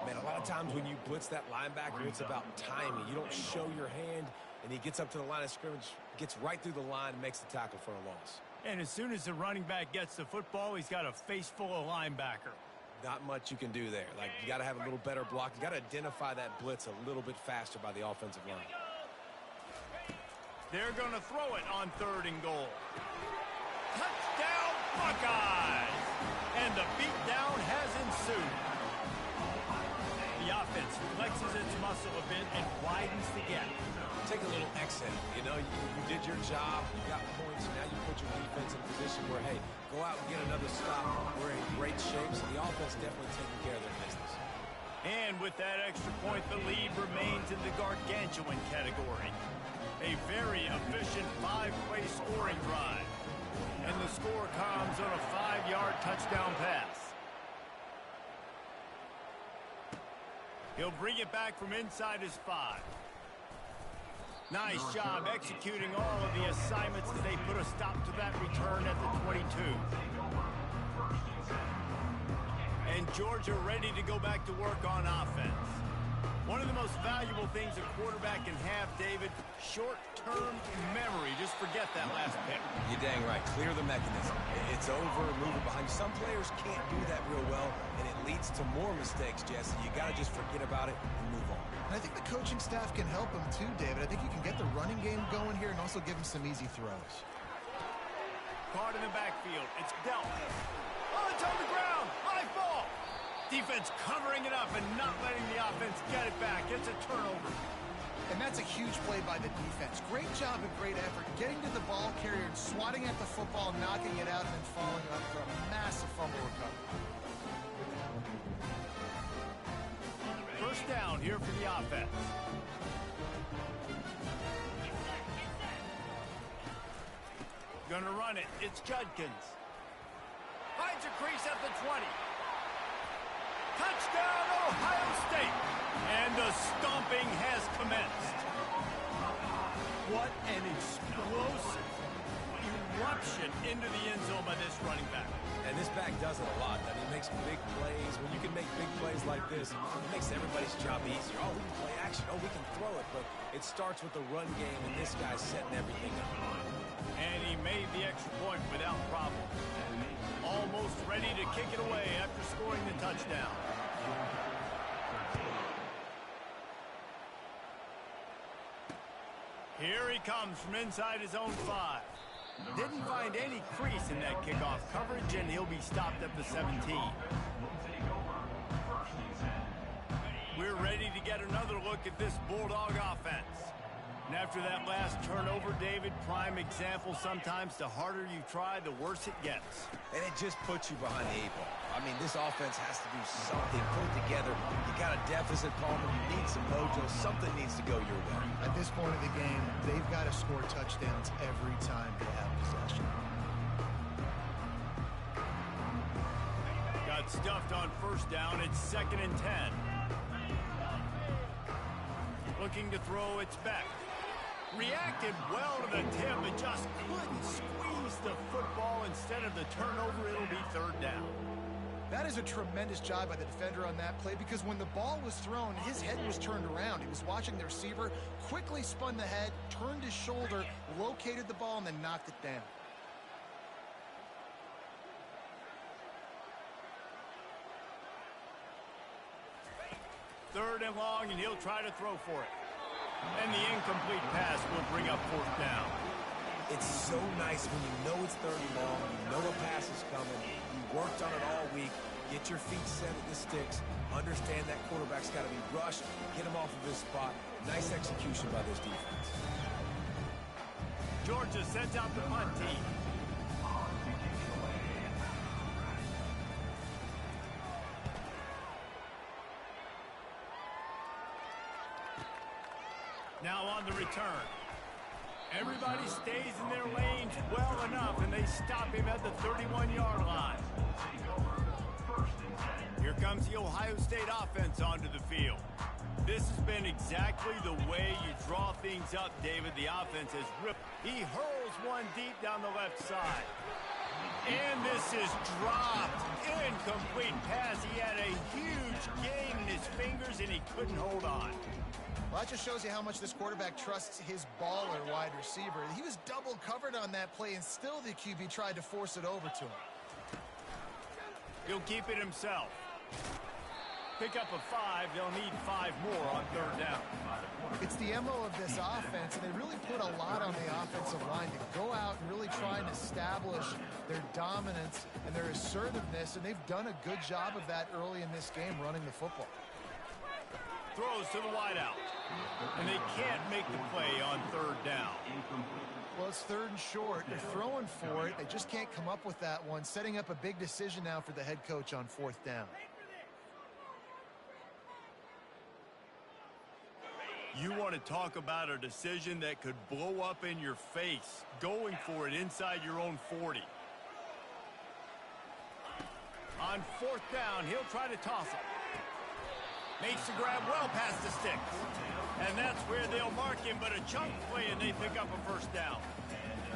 Man, a lot of times when you blitz that linebacker, it's about timing. You don't show your hand, and he gets up to the line of scrimmage, gets right through the line, and makes the tackle for a loss. And as soon as the running back gets the football, he's got a face full of linebacker. Not much you can do there. Like, you got to have a little better block. You got to identify that blitz a little bit faster by the offensive line. They're going to throw it on 3rd and goal. Touchdown, Buckeyes! And the beatdown has ensued. The offense flexes its muscle a bit and widens the gap. Take a little exit. You know, you did your job. You got points. Now you put your defense in a position where, hey, go out and get another stop. We're in great shape, so the offense definitely taking care of their business. And with that extra point, the lead remains in the gargantuan category. A very efficient 5-play scoring drive. And the score comes on a 5-yard touchdown pass. He'll bring it back from inside his 5. Nice job executing all of the assignments as they put a stop to that return at the 22. And Georgia ready to go back to work on offense. One of the most valuable things a quarterback can have, David, short-term memory. Just forget that last pick. You're dang right. Clear the mechanism. It's over, move it behind you. Some players can't do that real well, and it leads to more mistakes, Jesse. You got to just forget about it and move on. And I think the coaching staff can help him too, David. I think you can get the running game going here and also give him some easy throws. Card in the backfield. It's dealt. Oh, it's on the ground. Live ball. Defense covering it up and not letting the offense get it back. It's a turnover. And that's a huge play by the defense. Great job and great effort getting to the ball carrier and swatting at the football, knocking it out, and then following up for a massive fumble recovery. First down here for the offense. Gonna run it. It's Judkins. Finds a crease at the 20. Touchdown, Ohio State. And the stomping has commenced. What an explosive eruption into the end zone by this running back. And this back does it a lot. I mean, he makes big plays. When you can make big plays like this, it makes everybody's job easier. Oh, we can play action. Oh, we can throw it. But it starts with the run game, and this guy's setting everything up. And he made the extra point without problem. Almost ready to kick it away after scoring the touchdown. Here he comes from inside his own 5. Didn't find any crease in that kickoff coverage, and he'll be stopped at the 17. We're ready to get another look at this Bulldog offense. And after that last turnover, David, prime example, sometimes the harder you try, the worse it gets. And it just puts you behind the 8 ball. I mean, this offense has to do something, put it together. You got a deficit, Palmer. You need some mojo. Something needs to go your way. At this point of the game, they've got to score touchdowns every time they have possession. Got stuffed on first down. It's 2nd and 10. Looking to throw, it's back. Reacted well to the tip, but just couldn't squeeze the football. Instead of the turnover, it'll be 3rd down. That is a tremendous job by the defender on that play because when the ball was thrown, his head was turned around. He was watching the receiver, quickly spun the head, turned his shoulder, located the ball, and then knocked it down. Third and long, and he'll try to throw for it. And the incomplete pass will bring up 4th down. It's so nice when you know it's 3rd and long, you know a pass is coming, you worked on it all week, get your feet set at the sticks, understand that quarterback's got to be rushed, get him off of his spot. Nice execution by this defense. Georgia sends out the punt team. Now on the return. Everybody stays in their lanes well enough, and they stop him at the 31-yard line. Here comes the Ohio State offense onto the field. This has been exactly the way you draw things up, David. The offense has ripped. He hurls one deep down the left side. And this is dropped. Incomplete pass. He had a huge gain in his fingers, and he couldn't hold on. Well, that just shows you how much this quarterback trusts his baller wide receiver. He was double covered on that play, and still the QB tried to force it over to him. He'll keep it himself. Pick up a 5. They'll need 5 more on 3rd down. It's the MO of this offense, and they really put a lot on the offensive line to go out and really try and establish their dominance and their assertiveness, and they've done a good job of that early in this game running the football. Throws to the wideout. And they can't make the play on 3rd down. Well, it's 3rd and short. They're throwing for it. They just can't come up with that one. Setting up a big decision now for the head coach on 4th down. You want to talk about a decision that could blow up in your face. Going for it inside your own 40. On 4th down, he'll try to toss it. Makes the grab well past the sticks. And that's where they'll mark him, but a chunk play, and they pick up a 1st down.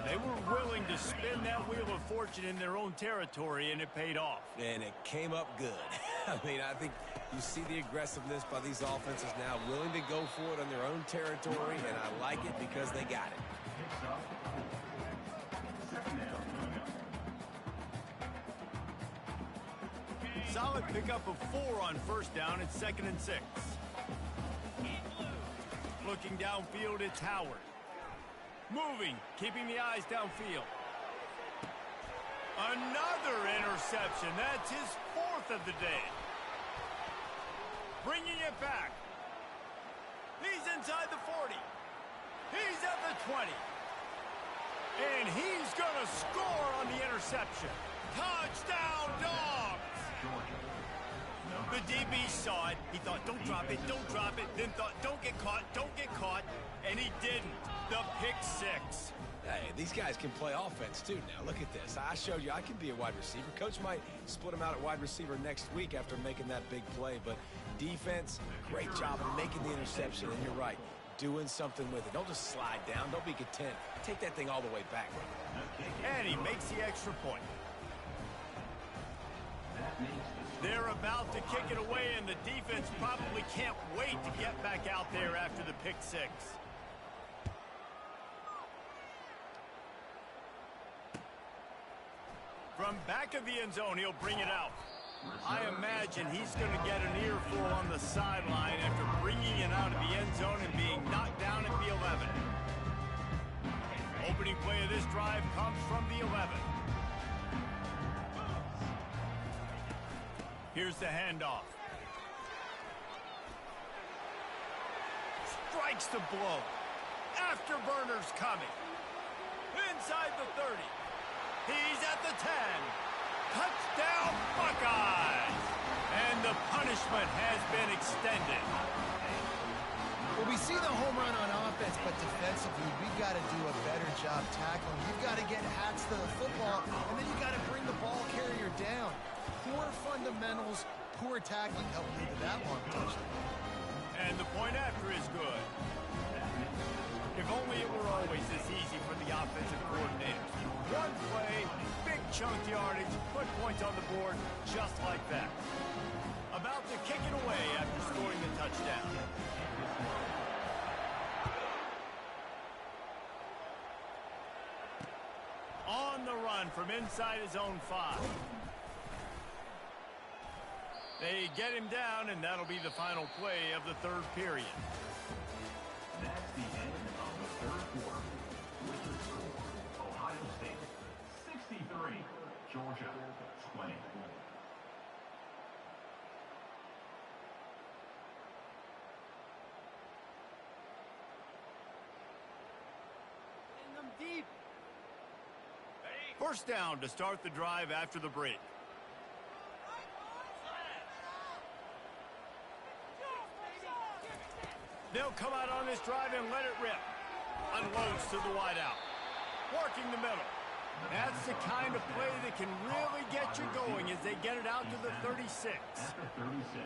They were willing to spin that wheel of fortune in their own territory, and it paid off. And it came up good. I mean, I think you see the aggressiveness by these offenses now, willing to go for it on their own territory, and I like it because they got it. Solid pickup of 4 on first down and 2nd and 6. Looking downfield, it's Howard. Moving, keeping the eyes downfield. Another interception. That's his 4th of the day. Bringing it back. He's inside the 40. He's at the 20. And he's going to score on the interception. Touchdown, Dogs! The DB saw it. He thought, don't drop it, don't drop it. Then thought, don't get caught. And he didn't. The pick 6. Hey, these guys can play offense, too, now. Look at this. I showed you I can be a wide receiver. Coach might split them out at wide receiver next week after making that big play. But defense, great job of making the interception. And you're right, doing something with it. Don't just slide down. Don't be content. Take that thing all the way back. And he makes the extra point. They're about to kick it away, and the defense probably can't wait to get back out there after the pick 6. From back of the end zone, he'll bring it out. I imagine he's going to get an earful on the sideline after bringing it out of the end zone and being knocked down at the 11. Opening play of this drive comes from the 11. Here's the handoff. Strikes the blow. Afterburners coming. Inside the 30. He's at the 10. Touchdown, Buckeyes! And the punishment has been extended. Well, we see the home run on offense, but defensively, we've got to do a better job tackling. You've got to get hats to the football, and then you got to bring the ball carrier down. Poor fundamentals, poor tackling helped lead to that long touchdown. And the point after is good. If only it were always this easy for the offensive coordinators. One play, big chunk yardage, put points on the board just like that. About to kick it away after scoring the touchdown. On the run from inside his own 5. They get him down, and that'll be the final play of the 3rd period. That's the end of the 3rd quarter. With the score, Ohio State 63, Georgia 20. In them deep. First down to start the drive after the break. They'll come out on this drive and let it rip. Unloads to the wideout. Working the middle. That's the kind of play that can really get you going as they get it out to the 36.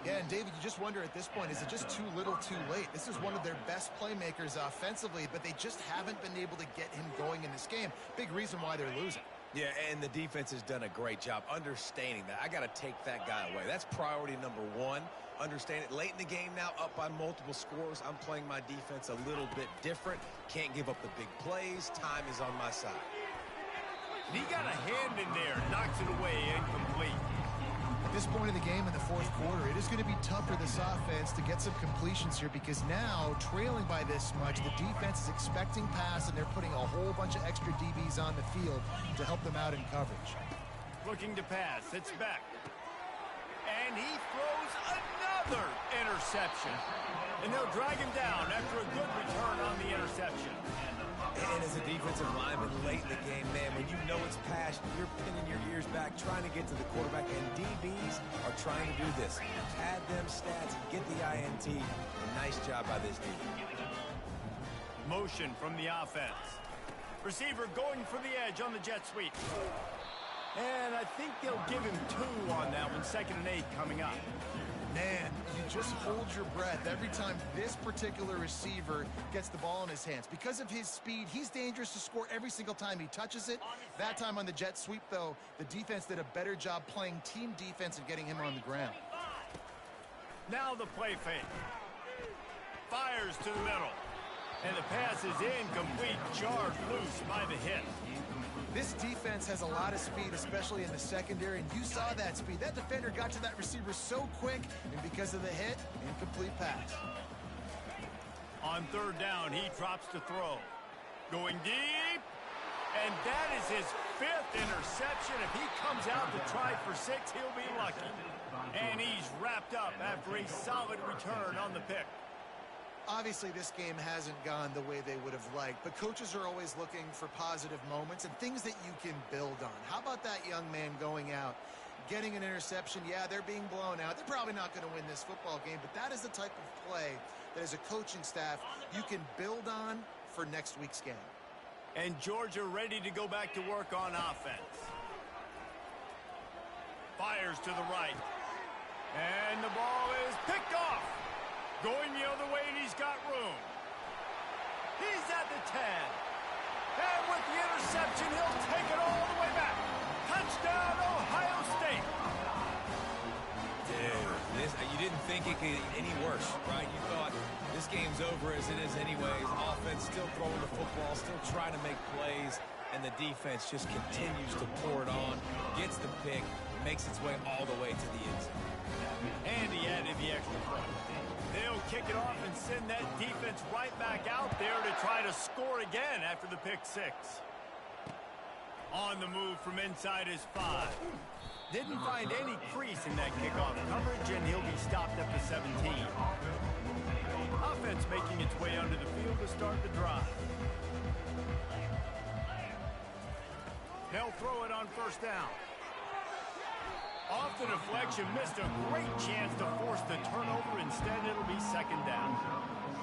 Yeah, and David, you just wonder at this point, is it just too little too late? This is one of their best playmakers offensively, but they just haven't been able to get him going in this game. Big reason why they're losing. Yeah, and the defense has done a great job understanding that. I got to take that guy away. That's priority number 1. Understand it. Late in the game now, up by multiple scores. I'm playing my defense a little bit different. Can't give up the big plays. Time is on my side. He got a hand in there. Knocks it away. Incomplete. At this point of the game in the 4th quarter, it is going to be tough for this offense to get some completions here because now, trailing by this much, the defense is expecting pass, and they're putting a whole bunch of extra DBs on the field to help them out in coverage. Looking to pass. It's back. And he throws another interception. And they'll drag him down after a good return on the interception. And as a defensive lineman late in the game, man, when you know it's passed, you're pinning your ears back, trying to get to the quarterback, and DBs are trying to do this. Pad them stats, get the INT. Nice job by this DB. Motion from the offense. Receiver going for the edge on the jet sweep. And I think they'll give him 2 on that one. 2nd and 8 coming up. Man, you just hold your breath every time this particular receiver gets the ball in his hands. Because of his speed, he's dangerous to score every single time he touches it. That time on the jet sweep, though, the defense did a better job playing team defense and getting him on the ground. Now the play fake. Fires to the middle. And the pass is incomplete, jarred loose by the hit. This defense has a lot of speed, especially in the secondary, and you saw that speed. That defender got to that receiver so quick, and because of the hit, incomplete pass. On third down, he drops to throw. Going deep, and that is his 5th interception. If he comes out to try for 6, he'll be lucky. And he's wrapped up after a solid return on the pick. Obviously, this game hasn't gone the way they would have liked, but coaches are always looking for positive moments and things that you can build on. How about that young man going out, getting an interception? Yeah, they're being blown out. They're probably not going to win this football game, but that is the type of play that as a coaching staff you can build on for next week's game. And Georgia ready to go back to work on offense. Fires to the right. And the ball is picked off. Going the other way, and he's got room. He's at the 10. And with the interception, he'll take it all the way back. Touchdown, Ohio State. Dude, you didn't think it could get any worse, right? You thought this game's over as it is anyways. Offense still throwing the football, still trying to make plays, and the defense just continues to pour it on, gets the pick, makes its way all the way to the end zone. And he added the extra point. They'll kick it off and send that defense right back out there to try to score again after the pick 6. On the move from inside his 5. Didn't find any crease in that kickoff coverage, and he'll be stopped up to 17. Offense making its way under the field to start the drive. They'll throw it on first down. Off the deflection, missed a great chance to force the turnover. Instead, it'll be second down.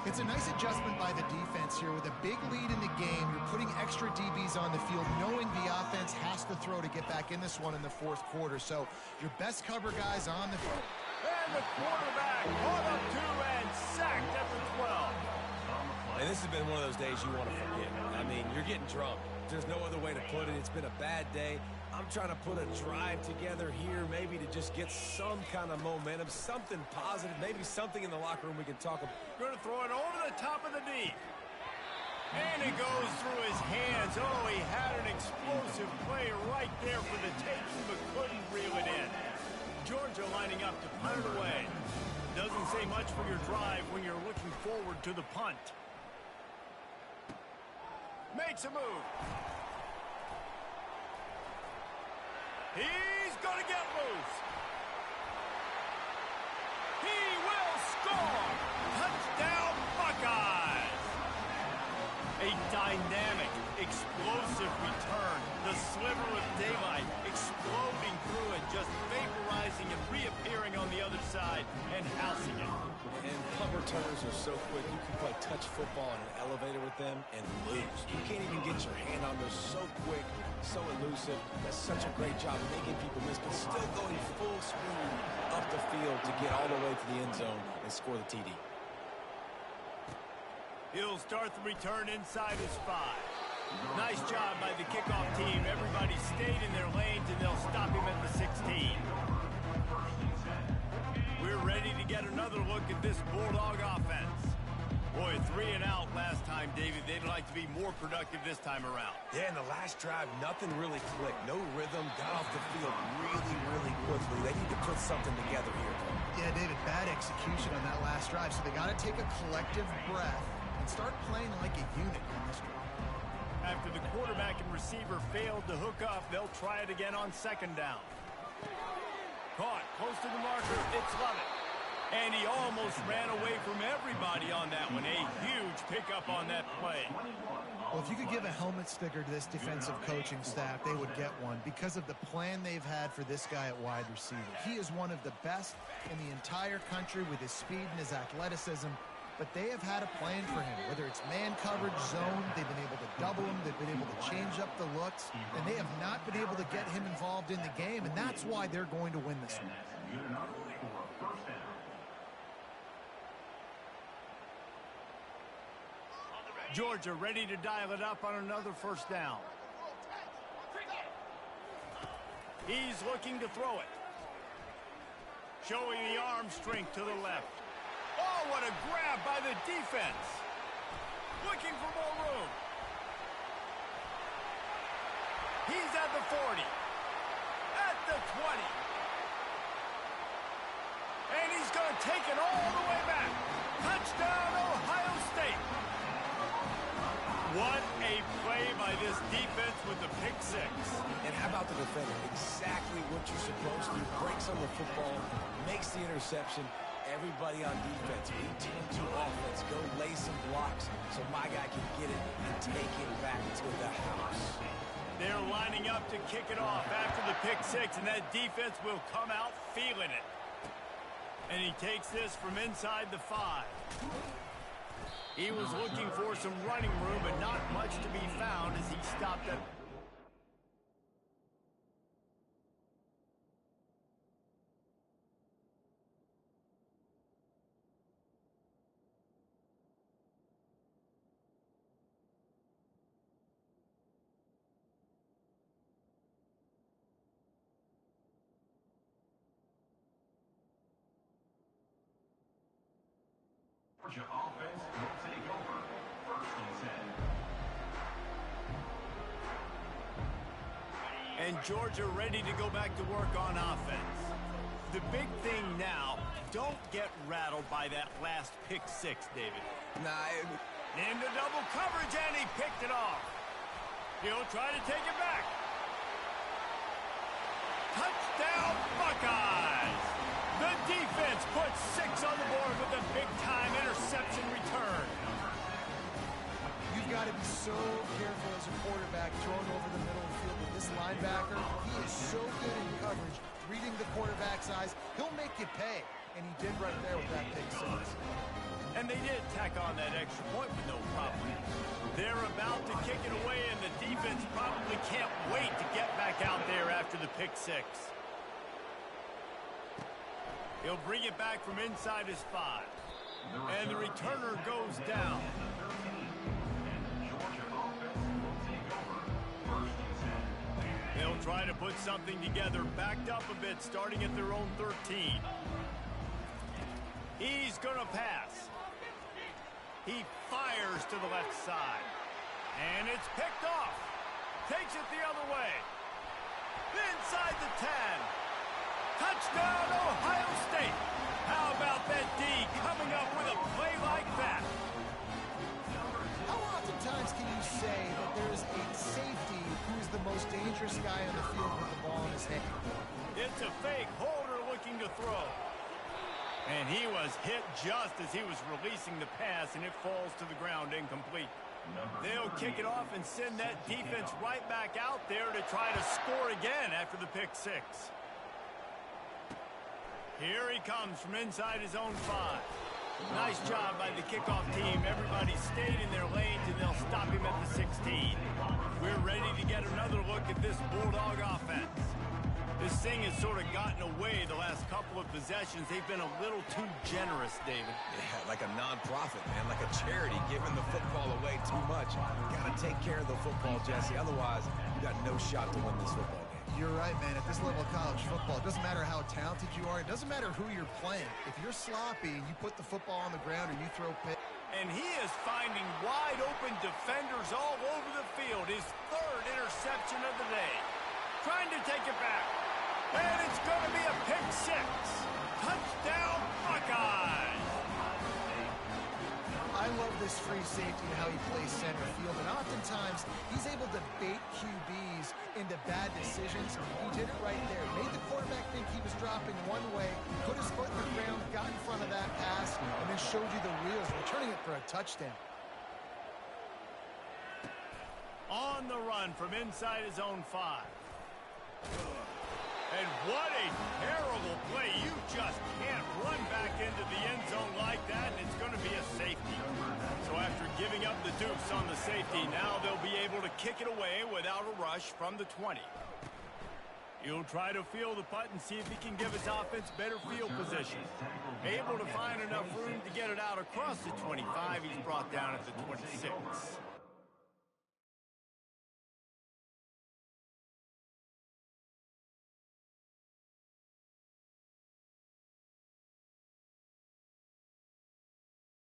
It's a nice adjustment by the defense here. With a big lead in the game, you're putting extra DBs on the field, knowing the offense has to throw to get back in this one in the 4th quarter. So your best cover guys on the field. And the quarterback caught up to and sacked at the 12. And this has been one of those days you want to forget. I mean, you're getting drunk. There's no other way to put it. It's been a bad day. I'm trying to put a drive together here, maybe to just get some kind of momentum, something positive, maybe something in the locker room we can talk about. Going to throw it over the top of the deep. And it goes through his hands. Oh, he had an explosive play right there for the taking, but couldn't reel it in. Georgia lining up to punt it away. Doesn't say much for your drive when you're looking forward to the punt. Makes a move. He's going to get loose. He will score. Touchdown, Buckeyes. A dynamic, explosive return. The sliver of daylight exploding through it, just vaporizing and reappearing on the other side and housing it. And punt returners are so quick. You can play touch football in an elevator with them and lose. You can't even get your hand on those. So quick, so elusive. Does such a great job making people miss, but still going full speed up the field to get all the way to the end zone and score the TD. He'll start the return inside his 5. Nice job by the kickoff team. Everybody stayed in their lanes, and they'll stop him at the 16. We're ready to get another look at this Bulldog offense. Boy, 3 and out last time, David. They'd like to be more productive this time around. Yeah, in the last drive, nothing really clicked. No rhythm, got off the field really quickly. They need to put something together here. Yeah, David, bad execution on that last drive. So they got to take a collective breath and start playing like a unit on this one. After the quarterback and receiver failed to hook up, they'll try it again on second down. Caught close to the marker. It's Lovett. And he almost ran away from everybody on that one. A huge pickup on that play. Well, if you could give a helmet sticker to this defensive coaching staff, they would get one because of the plan they've had for this guy at wide receiver. He is one of the best in the entire country with his speed and his athleticism, but they have had a plan for him. Whether it's man coverage, zone, they've been able to double him, they've been able to change up the looks, and they have not been able to get him involved in the game, and that's why they're going to win this one. Georgia ready to dial it up on another first down. He's looking to throw it. Showing the arm strength to the left. Oh, what a grab by the defense. Looking for more room. He's at the 40. At the 20. And he's going to take it all the way back. Touchdown, Ohio State. What a play by this defense with the pick six. And how about the defender? Exactly what you're supposed to. Breaks on the football, makes the interception. Everybody on defense, we team to offense. Go lay some blocks so my guy can get it and take it back to the house. They're lining up to kick it off after the pick six, and that defense will come out feeling it. And he takes this from inside the 5. He was looking for some running room, but not much to be found as he stopped at... Georgia offense will take over. First and 10. And Georgia ready to go back to work on offense. The big thing now, don't get rattled by that last pick six, David. Into double coverage, and he picked it off. He'll try to take it back. Touchdown, Buckeyes! The defense puts 6 on the board with a big-time interception return. You've got to be so careful as a quarterback throwing over the middle of the field with this linebacker. He is so good in coverage, reading the quarterback's eyes. He'll make you pay, and he did right there with that pick six. And they did tack on that extra point with no problem. They're about to kick it away, and the defense probably can't wait to get back out there after the pick six. He'll bring it back from inside his 5. And the returner goes down. They'll try to put something together, backed up a bit, starting at their own 13. He's going to pass. He fires to the left side. And it's picked off. Takes it the other way. Inside the 10. Touchdown, Ohio State. How about that D coming up with a play like that? How oftentimes can you say that there is a safety who's the most dangerous guy on the field with the ball in his hand? It's a fake holder looking to throw. And he was hit just as he was releasing the pass, and it falls to the ground incomplete. They'll kick it off and send that defense right back out there to try to score again after the pick six. Here he comes from inside his own 5. Nice job by the kickoff team. Everybody stayed in their lanes, and they'll stop him at the 16. We're ready to get another look at this Bulldog offense. This thing has sort of gotten away the last couple of possessions. They've been a little too generous, David. Yeah, like a non-profit, man, like a charity giving the football away too much. You got to take care of the football, Jesse. Otherwise, you got no shot to win this football game. You're right, man. At this level of college football, it doesn't matter how talented you are. It doesn't matter who you're playing. If you're sloppy, you put the football on the ground or you throw pick. And he is finding wide-open defenders all over the field. His 3rd interception of the day. Trying to take it back. And it's going to be a pick six. Touchdown, Buckeyes. I love this free safety and how he plays center field. And oftentimes, he's able to bait QBs into bad decisions. He did it right there. Made the quarterback think he was dropping one way, put his foot in the ground, got in front of that pass, and then showed you the wheels, returning it for a touchdown. On the run from inside his own 5. And what a terrible play. You just can't run back into the end zone like that, and it's going to be a safety. So after giving up the deuce on the safety, now they'll be able to kick it away without a rush from the 20. He'll try to field the putt and see if he can give his offense better field position. Able to find enough room to get it out across the 25. He's brought down at the 26.